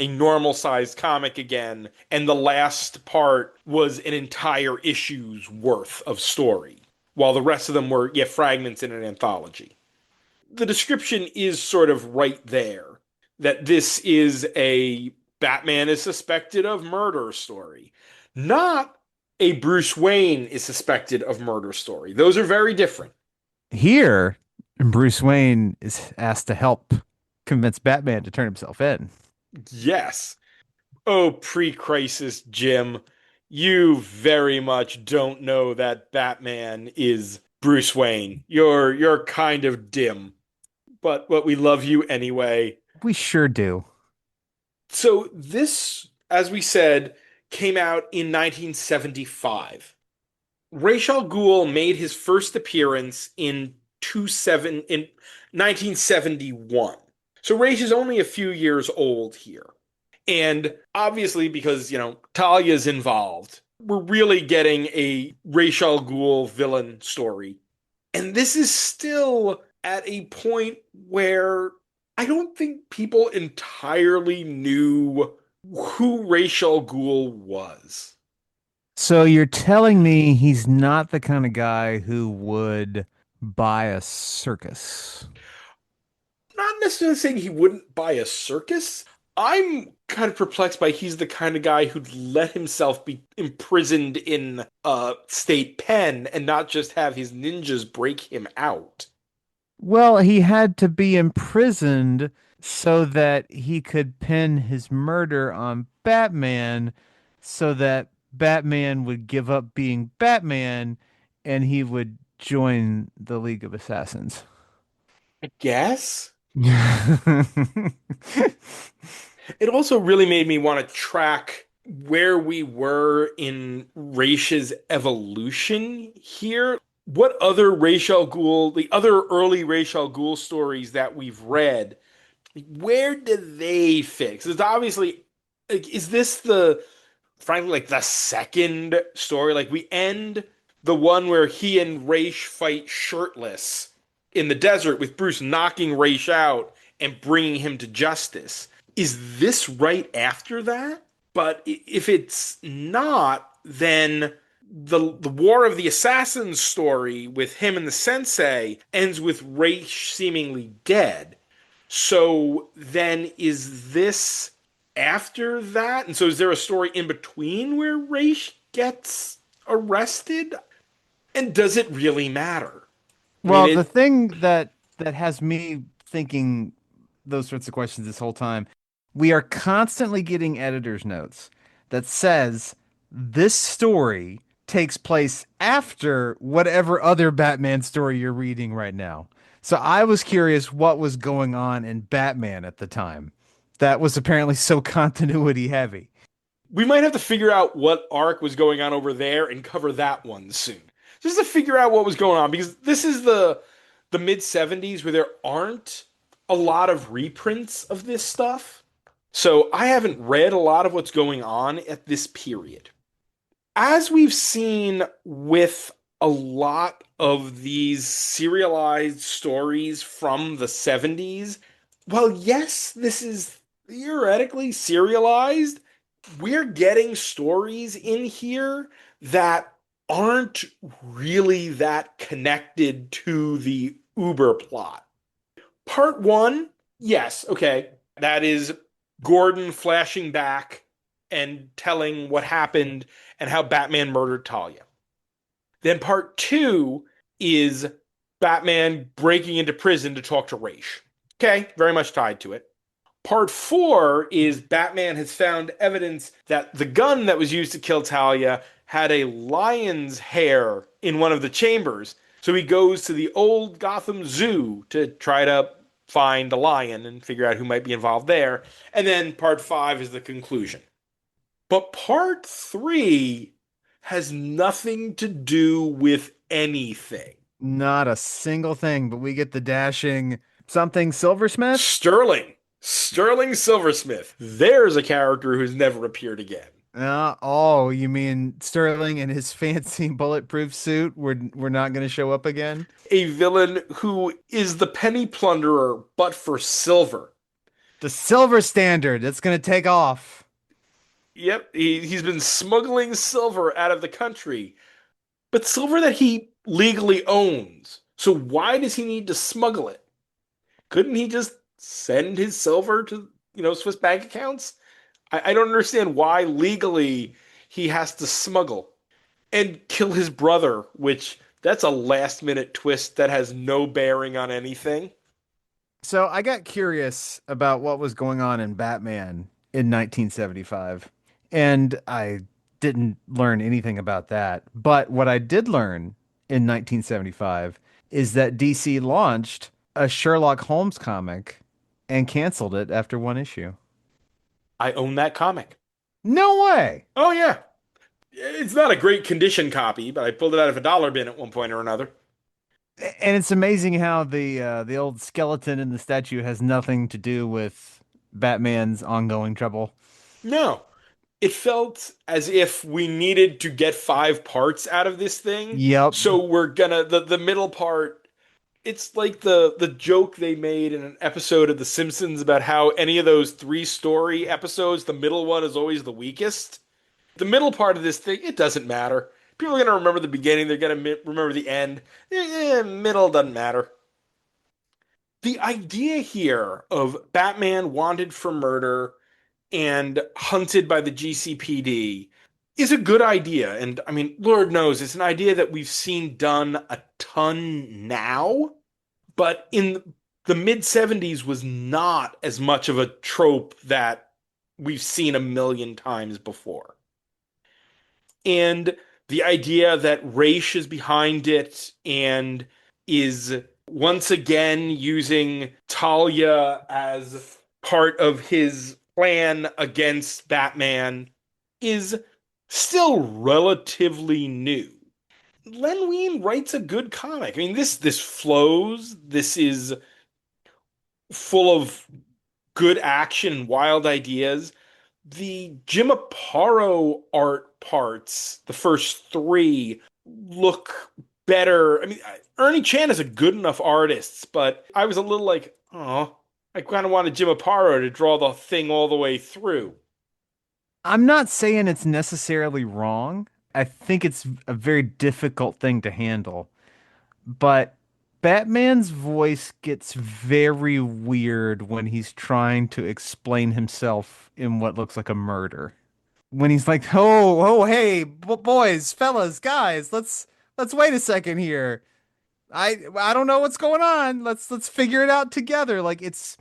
normal sized comic again, and the last part was an entire issue's worth of story. while the rest of them were, yeah, fragments in an anthology. The description is sort of right there that this is a Batman is suspected of murder story, not a Bruce Wayne is suspected of murder story. Those are very different. Here, Bruce Wayne is asked to help convince Batman to turn himself in. Yes. Oh, pre-crisis Jim, you very much don't know that Batman is Bruce Wayne. You're kind of dim, but we love you anyway. We sure do. So this, as we said, came out in 1975. Ra's al Ghul made his first appearance in 1971. So Ra's is only a few years old here. And obviously, because, Talia's involved, we're really getting a Ra's al Ghul villain story. And this is still at a point where I don't think people entirely knew who Ra's al Ghul was. So you're telling me he's not the kind of guy who would buy a circus? Not necessarily saying he wouldn't buy a circus. I'm kind of perplexed by he's the kind of guy who'd let himself be imprisoned in a state pen and not just have his ninjas break him out. Well, he had to be imprisoned so that he could pin his murder on Batman so that Batman would give up being Batman and he would join the League of Assassins. I guess. It also really made me want to track where we were in Raish's evolution here. What other Ra's al Ghul, the other early Ra's al Ghul stories that we've read, where do they fit? 'Cause it's obviously, like, is this frankly, like the second story? Like, we end the one where he and Ra's fight shirtless in the desert with Bruce knocking Ra's out and bringing him to justice. Is this right after that? But if it's not, then the War of the Assassins story with him and the Sensei ends with Ra's seemingly dead. So then is this after that? And so is there a story in between where Ra's gets arrested? And does it really matter? I mean, Well, the thing that has me thinking those sorts of questions this whole time, we are constantly getting editor's notes that says this story takes place after whatever other Batman story you're reading right now. So I was curious what was going on in Batman at the time. That was apparently so continuity heavy. we might have to figure out what arc was going on over there and cover that one soon. Just to figure out what was going on, because this is the mid 70s where there aren't a lot of reprints of this stuff. So I haven't read a lot of what's going on at this period. As we've seen with a lot of these serialized stories from the 70s, well, yes, this is theoretically serialized, we're getting stories in here that aren't really that connected to the Uber plot. Part one, yes, okay, that is Gordon flashing back and telling what happened and how Batman murdered Talia. Then part two is Batman breaking into prison to talk to Ra's. Okay, very much tied to it. Part four is Batman has found evidence that the gun that was used to kill Talia had a lion's hair in one of the chambers. So he goes to the old Gotham Zoo to try to find a lion and figure out who might be involved there. And then part five is the conclusion. But part three has nothing to do with anything. Not a single thing, but we get the dashing something Silversmith. Sterling Silversmith. There's a character who's never appeared again. Oh, you mean Sterling and his fancy bulletproof suit? We're not going to show up again? A villain who is the penny plunderer, but for silver. The silver standard. That's going to take off. Yep, he's been smuggling silver out of the country. But silver that he legally owns. So why does he need to smuggle it? Couldn't he just send his silver to, Swiss bank accounts? I don't understand why legally he has to smuggle and kill his brother, which that's a last minute twist that has no bearing on anything. So I got curious about what was going on in Batman in 1975, and I didn't learn anything about that. But what I did learn in 1975 is that DC launched a Sherlock Holmes comic and canceled it after one issue. I own that comic. No way. Oh, yeah. It's not a great condition copy, but I pulled it out of a dollar bin at one point or another. And it's amazing how the old skeleton in the statue has nothing to do with Batman's ongoing trouble. No, it felt as if we needed to get 5 parts out of this thing. Yep. So we're gonna the middle part. It's like the joke they made in an episode of The Simpsons about how any of those 3 story episodes, the middle one is always the weakest. The middle part of this thing, it doesn't matter. People are gonna remember the beginning. They're gonna remember the end. Middle doesn't matter. The idea here of Batman wanted for murder and hunted by the GCPD is a good idea. And I mean, Lord knows it's an idea that we've seen done a ton now, but in the mid 70s was not as much of a trope that we've seen a million times before. And the idea that Raish is behind it and is once again using Talia as part of his plan against Batman is still relatively new. Len Wein writes a good comic. I mean, this flows. This is full of good action and wild ideas. The Jim Aparo art parts, the first 3, look better. I mean, Ernie Chan is a good enough artist, but I was a little like, oh, I kind of wanted Jim Aparo to draw the thing all the way through. I'm not saying it's necessarily wrong. I think it's a very difficult thing to handle. But Batman's voice gets very weird when he's trying to explain himself in what looks like a murder. When he's like, "Oh, hey, boys, fellas, guys, let's wait a second here. I don't know what's going on. Let's figure it out together." Like it's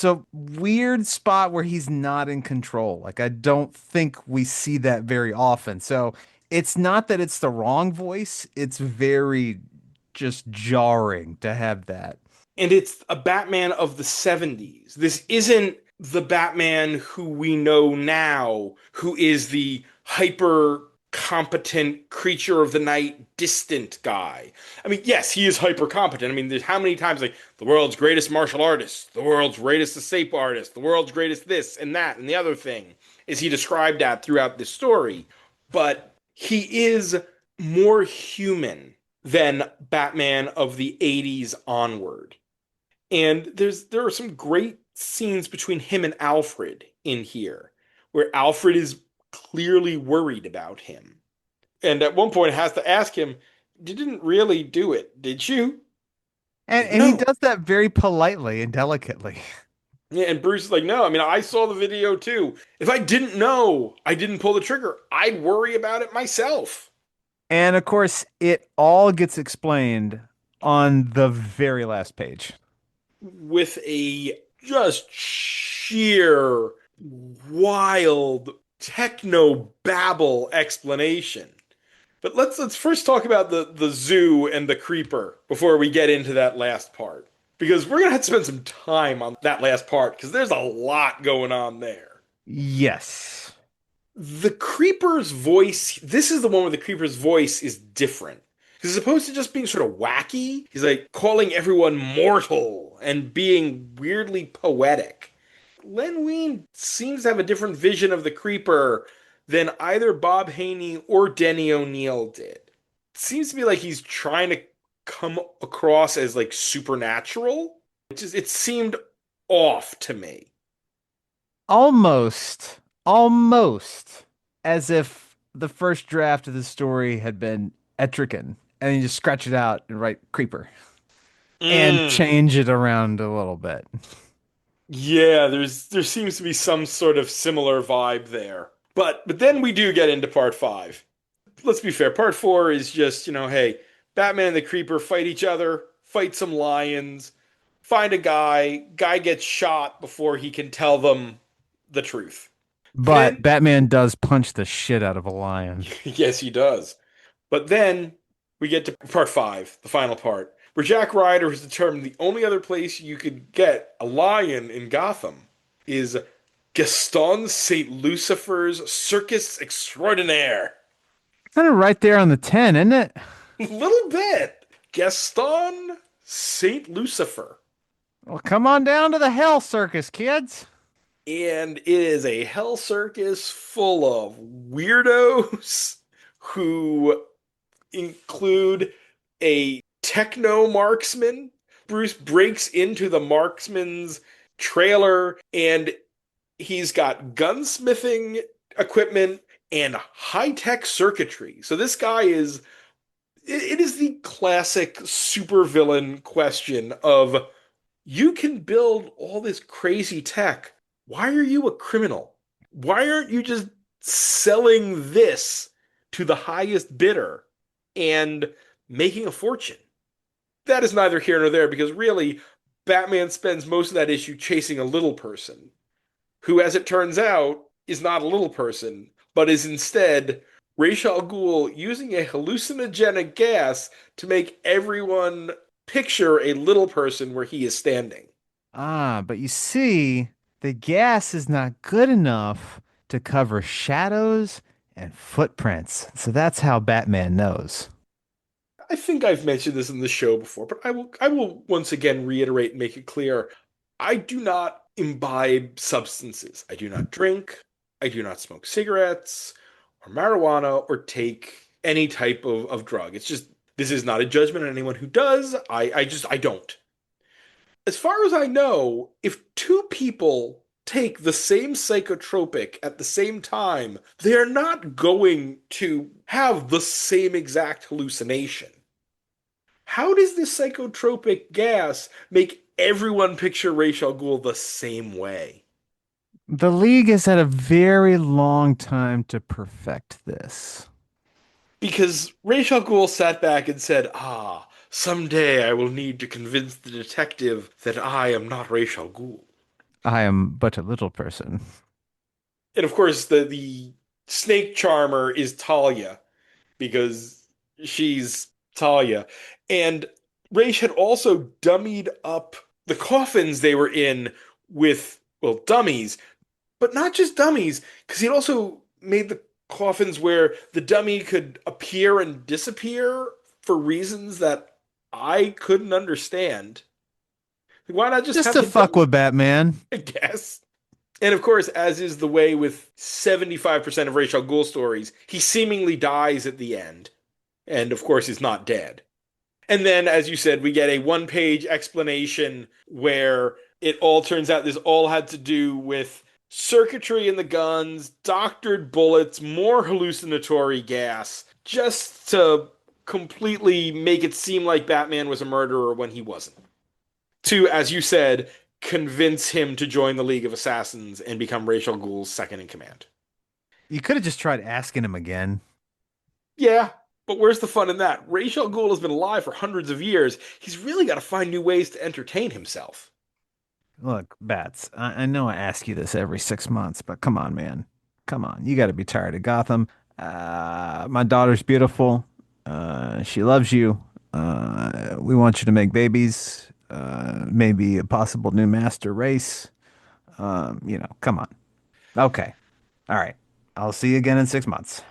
a weird spot where he's not in control. Like I don't think we see that very often. So it's not that it's the wrong voice. It's very just jarring to have that. And it's a Batman of the 70s. This isn't the Batman who we know now, who is the hyper competent creature of the night, distant guy. I mean, yes, he is hyper competent. I mean, there's how many times like the world's greatest martial artist, the world's greatest escape artist, the world's greatest this and that and the other thing is he described that throughout this story. But he is more human than Batman of the 80s onward. And there are some great scenes between him and Alfred in here, where Alfred is clearly worried about him. And at one point has to ask him, "You didn't really do it, did you?" And he No. does that very politely and delicately. Yeah, and Bruce is like, "No, I mean, I saw the video too. If I didn't know I didn't pull the trigger, I'd worry about it myself." And of course, it all gets explained on the very last page. With a just sheer wild techno babble explanation. But let's first talk about the zoo and the creeper before we get into that last part. Because we're gonna have to spend some time on that last part because there's a lot going on there. Yes. The creeper's voice, this is the one where the creeper's voice is different. Because as opposed to just being sort of wacky, he's like calling everyone mortal and being weirdly poetic. Len Wein seems to have a different vision of the creeper than either Bob Haney or Denny O'Neil did. It seems to be like he's trying to come across as like supernatural. It seemed off to me. Almost as if the first draft of the story had been Etrigan and you just scratch it out and write creeper and Mm. change it around a little bit. Yeah, there seems to be some sort of similar vibe there. But then we do get into part five. Let's be fair. Part four is just, hey, Batman and the Creeper fight each other, fight some lions, find a guy gets shot before he can tell them the truth. But Then, Batman does punch the shit out of a lion. yes, he does. But then we get to part five, the final part, where Jack Ryder has determined the only other place you could get a lion in Gotham is Gaston St. Lucifer's Circus Extraordinaire. Kind of right there on the 10, isn't it? A little bit. Gaston St. Lucifer. Well, come on down to the Hell Circus, kids. And it is a hell circus full of weirdos who include a techno marksman. Bruce breaks into the marksman's trailer and he's got gunsmithing equipment and high-tech circuitry. So this guy is it is the classic supervillain question of you can build all this crazy tech. Why are you a criminal? Why aren't you just selling this to the highest bidder and making a fortune? That is neither here nor there because really, Batman spends most of that issue chasing a little person who, as it turns out, is not a little person, but is instead Ra's al Ghul using a hallucinogenic gas to make everyone picture a little person where he is standing. Ah, but you see, the gas is not good enough to cover shadows and footprints. So that's how Batman knows. I think I've mentioned this in the show before, but I will once again reiterate and make it clear. I do not imbibe substances. I do not drink, I do not smoke cigarettes or marijuana or take any type of drug. It's just this is not a judgment on anyone who does. I don't. As far as I know, if two people take the same psychotropic at the same time, they are not going to have the same exact hallucination. How does this psychotropic gas make everyone picture Ra's al Ghul the same way? The League has had a very long time to perfect this. Because Ra's al Ghul sat back and said, someday I will need to convince the detective that I am not Ra's al Ghul. I am but a little person. And of course, the snake charmer is Talia, because she's Talia. And Ra's had also dummied up the coffins they were in with, well, dummies, but not just dummies, because he'd also made the coffins where the dummy could appear and disappear for reasons that I couldn't understand. Why not just Just have to the fuck dummy, with Batman. I guess? And of course, as is the way with 75% of Ra's al Ghul stories, he seemingly dies at the end. And of course, he's not dead. And then, as you said, we get a one-page explanation where it all turns out this all had to do with circuitry in the guns, doctored bullets, more hallucinatory gas, just to completely make it seem like Batman was a murderer when he wasn't. To, as you said, convince him to join the League of Assassins and become Ra's al Ghul's second in command. You could have just tried asking him again. Yeah, but where's the fun in that? Ra's al Ghul has been alive for hundreds of years. He's really got to find new ways to entertain himself. Look, Bats, I know I ask you this every 6 months, but come on, man. Come on. You got to be tired of Gotham. My daughter's beautiful. She loves you. We want you to make babies. Maybe a possible new master race. Come on. Okay. All right. I'll see you again in 6 months.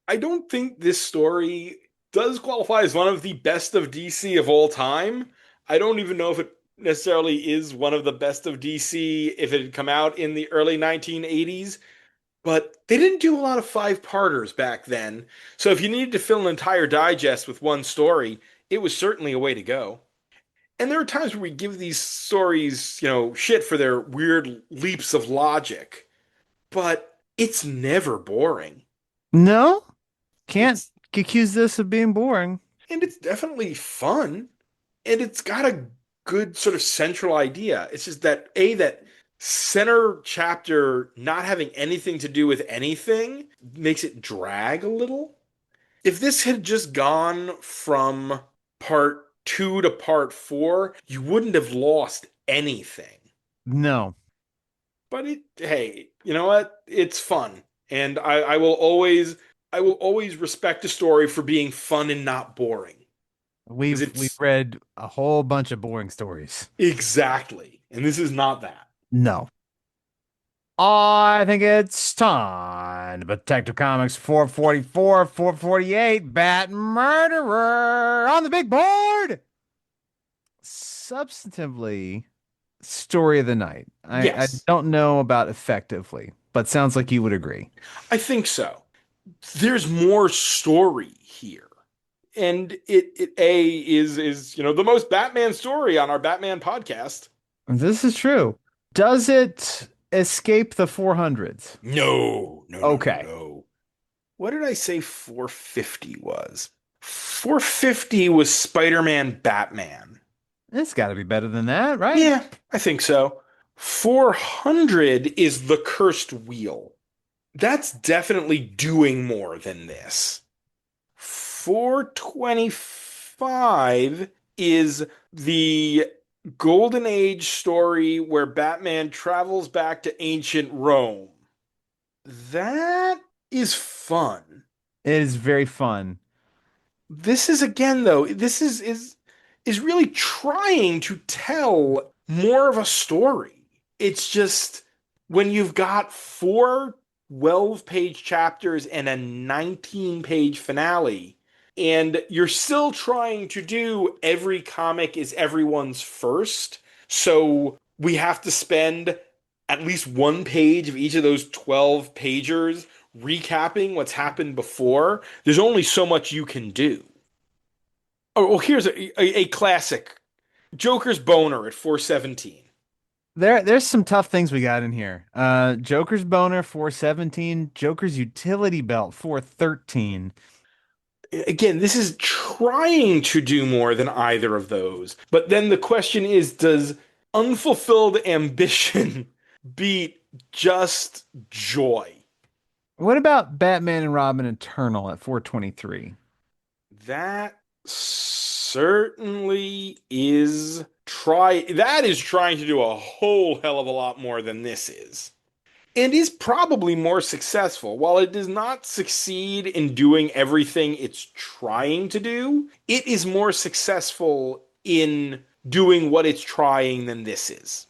I don't think this story does qualify as one of the best of DC of all time. I don't even know if it necessarily is one of the best of DC if it had come out in the early 1980s, but they didn't do a lot of five-parters back then. So if you needed to fill an entire digest with one story, it was certainly a way to go. And there are times where we give these stories, shit for their weird leaps of logic, but it's never boring. No? Can't It's accuse this of being boring. And it's definitely fun. And it's got a good sort of central idea. It's just that that center chapter not having anything to do with anything makes it drag a little. If this had just gone from part 2 to part 4, you wouldn't have lost anything. No. But hey, you know what? It's fun. And I will always respect a story for being fun and not boring. Because We've it's read a whole bunch of boring stories. exactly. And this is not that. No. I think it's time. Detective Comics 444, 448, Bat Murderer on the big board. Substantively, story of the night. I Yes, don't know about effectively, but sounds like you would agree. I think so. There's more story here. And it is the most Batman story on our Batman podcast. This is true. Does it escape the 400s? No, no, no, no, Okay. no. What did I say 450 was? 450 was Spider-Man Batman. It's got to be better than that, right? Yeah, I think so. 400 is The Cursed Wheel. That's definitely doing more than this. 425 is the Golden Age story where Batman travels back to ancient Rome. That is fun. It is very fun. This is again though, this is really trying to tell more of a story. It's just when you've got 4 12-page chapters and a 19-page finale, and you're still trying to do every comic is everyone's first. So we have to spend at least 1 page of each of those 12 pagers recapping what's happened before. There's only so much you can do. Oh, well, here's a classic Joker's boner at 417. There's some tough things we got in here. Joker's boner 417, Joker's utility belt 413. Again, this is trying to do more than either of those. But then the question is, does unfulfilled ambition beat just joy? What about Batman and Robin Eternal at 423? That certainly is trying to do a whole hell of a lot more than this is. And is probably more successful. While it does not succeed in doing everything it's trying to do, it is more successful in doing what it's trying than this is.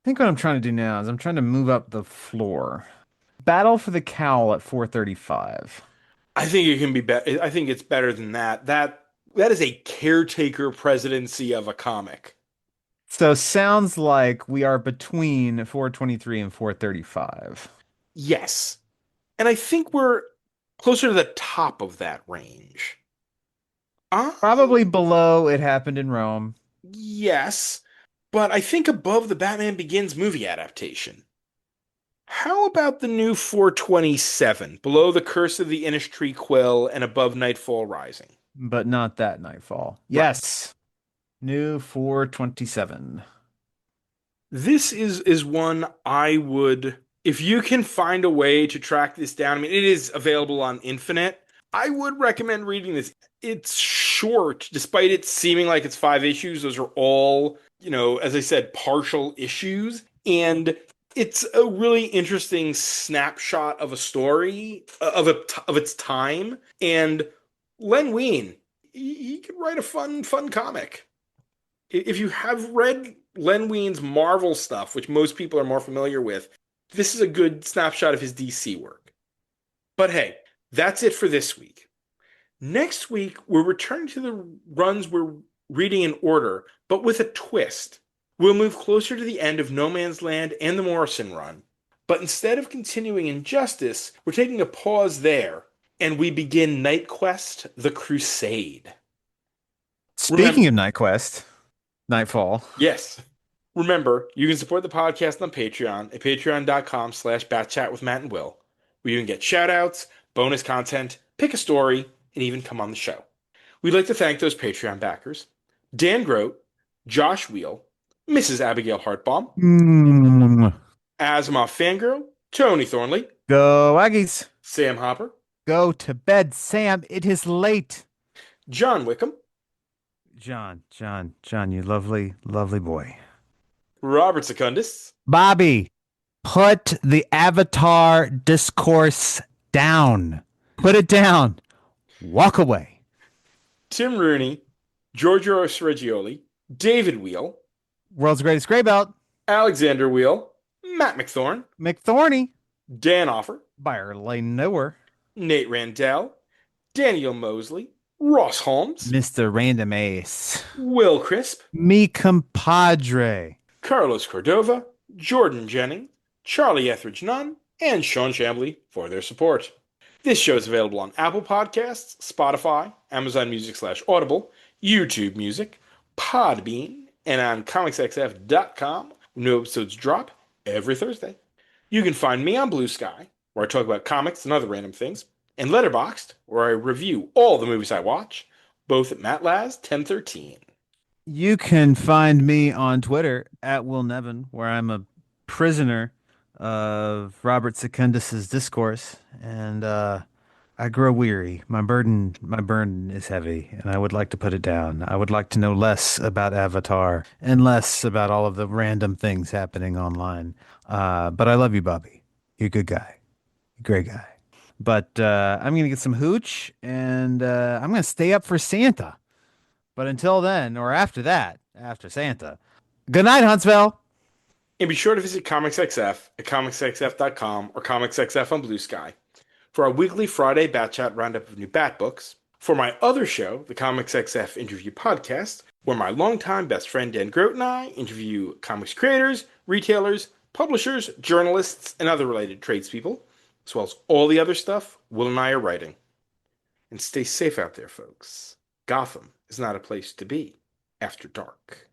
I think what I'm trying to do now is I'm trying to move up the floor. Battle for the Cowl at 435. I think it can be better. I think it's better than that. That is a caretaker presidency of a comic. So sounds like we are between 423 and 435. Yes. And I think we're closer to the top of that range. Probably below It Happened in Rome. Yes, but I think above the Batman Begins movie adaptation. How about the new 427, below The Curse of the Innistree Quill and above Nightfall Rising? But not that Nightfall. Right. Yes. New 427. This is one I would, if you can find a way to track this down. I mean, it is available on Infinite. I would recommend reading this. It's short, despite it seeming like it's 5 issues. Those are all, as I said, partial issues. And it's a really interesting snapshot of a story of its time. And Len Wein, he could write a fun comic. If you have read Len Wein's Marvel stuff, which most people are more familiar with, this is a good snapshot of his DC work. But hey, that's it for this week. Next week, we're returning to the runs we're reading in order, but with a twist. We'll move closer to the end of No Man's Land and the Morrison run, but instead of continuing Injustice, we're taking a pause there, and we begin Night Quest: The Crusade. Speaking of Night Quest, Nightfall. Yes. Remember, you can support the podcast on Patreon at patreon.com/batchatwithmatt and Will, where you can get shoutouts, bonus content, pick a story, and even come on the show. We'd like to thank those Patreon backers: Dan Grote, Josh Wheel, Mrs. Abigail Hartbaum, Mm. Asimov Fangirl, Tony Thornley, Go Aggies. Sam Hopper, Go to bed, Sam. It is late. John Wickham, John, you lovely, lovely boy. Robert Secundus, Bobby, put the Avatar discourse down. Put it down. Walk away. Tim Rooney, Giorgio Reggioli, David Wheel, World's greatest gray belt. Alexander Wheel, Matt McThorne, McThorny. Dan Offer, Barely Knower. Nate Randell, Daniel Mosley, Ross Holmes, Mr. Random Ace. Will Crisp, Me compadre. Carlos Cordova, Jordan Jennings, Charlie Etheridge Nunn, and Sean Chambly for their support. This show is available on Apple Podcasts, Spotify, Amazon Music/Audible, YouTube Music, Podbean, and on comicsxf.com. New episodes drop every Thursday. You can find me on Blue Sky, where I talk about comics and other random things, and Letterboxd, where I review all the movies I watch, both at MattLaz1013. You can find me on Twitter at Will Nevin, where I'm a prisoner of Robert Secundus's discourse, and I grow weary. My burden is heavy, and I would like to put it down. I would like to know less about Avatar and less about all of the random things happening online. But I love you, Bobby. You're a good guy, great guy. But I'm gonna get some hooch, and I'm gonna stay up for Santa. But until then, or after that, after Santa, good night, Huntsville. And be sure to visit ComicsXF at comicsxf.com or ComicsXF on Blue Sky for our weekly Friday Bat Chat roundup of new Bat books, for my other show, the ComicsXF Interview Podcast, where my longtime best friend Dan Grote and I interview comics creators, retailers, publishers, journalists, and other related tradespeople, as well as all the other stuff Will and I are writing. And stay safe out there, folks. Gotham is not a place to be after dark.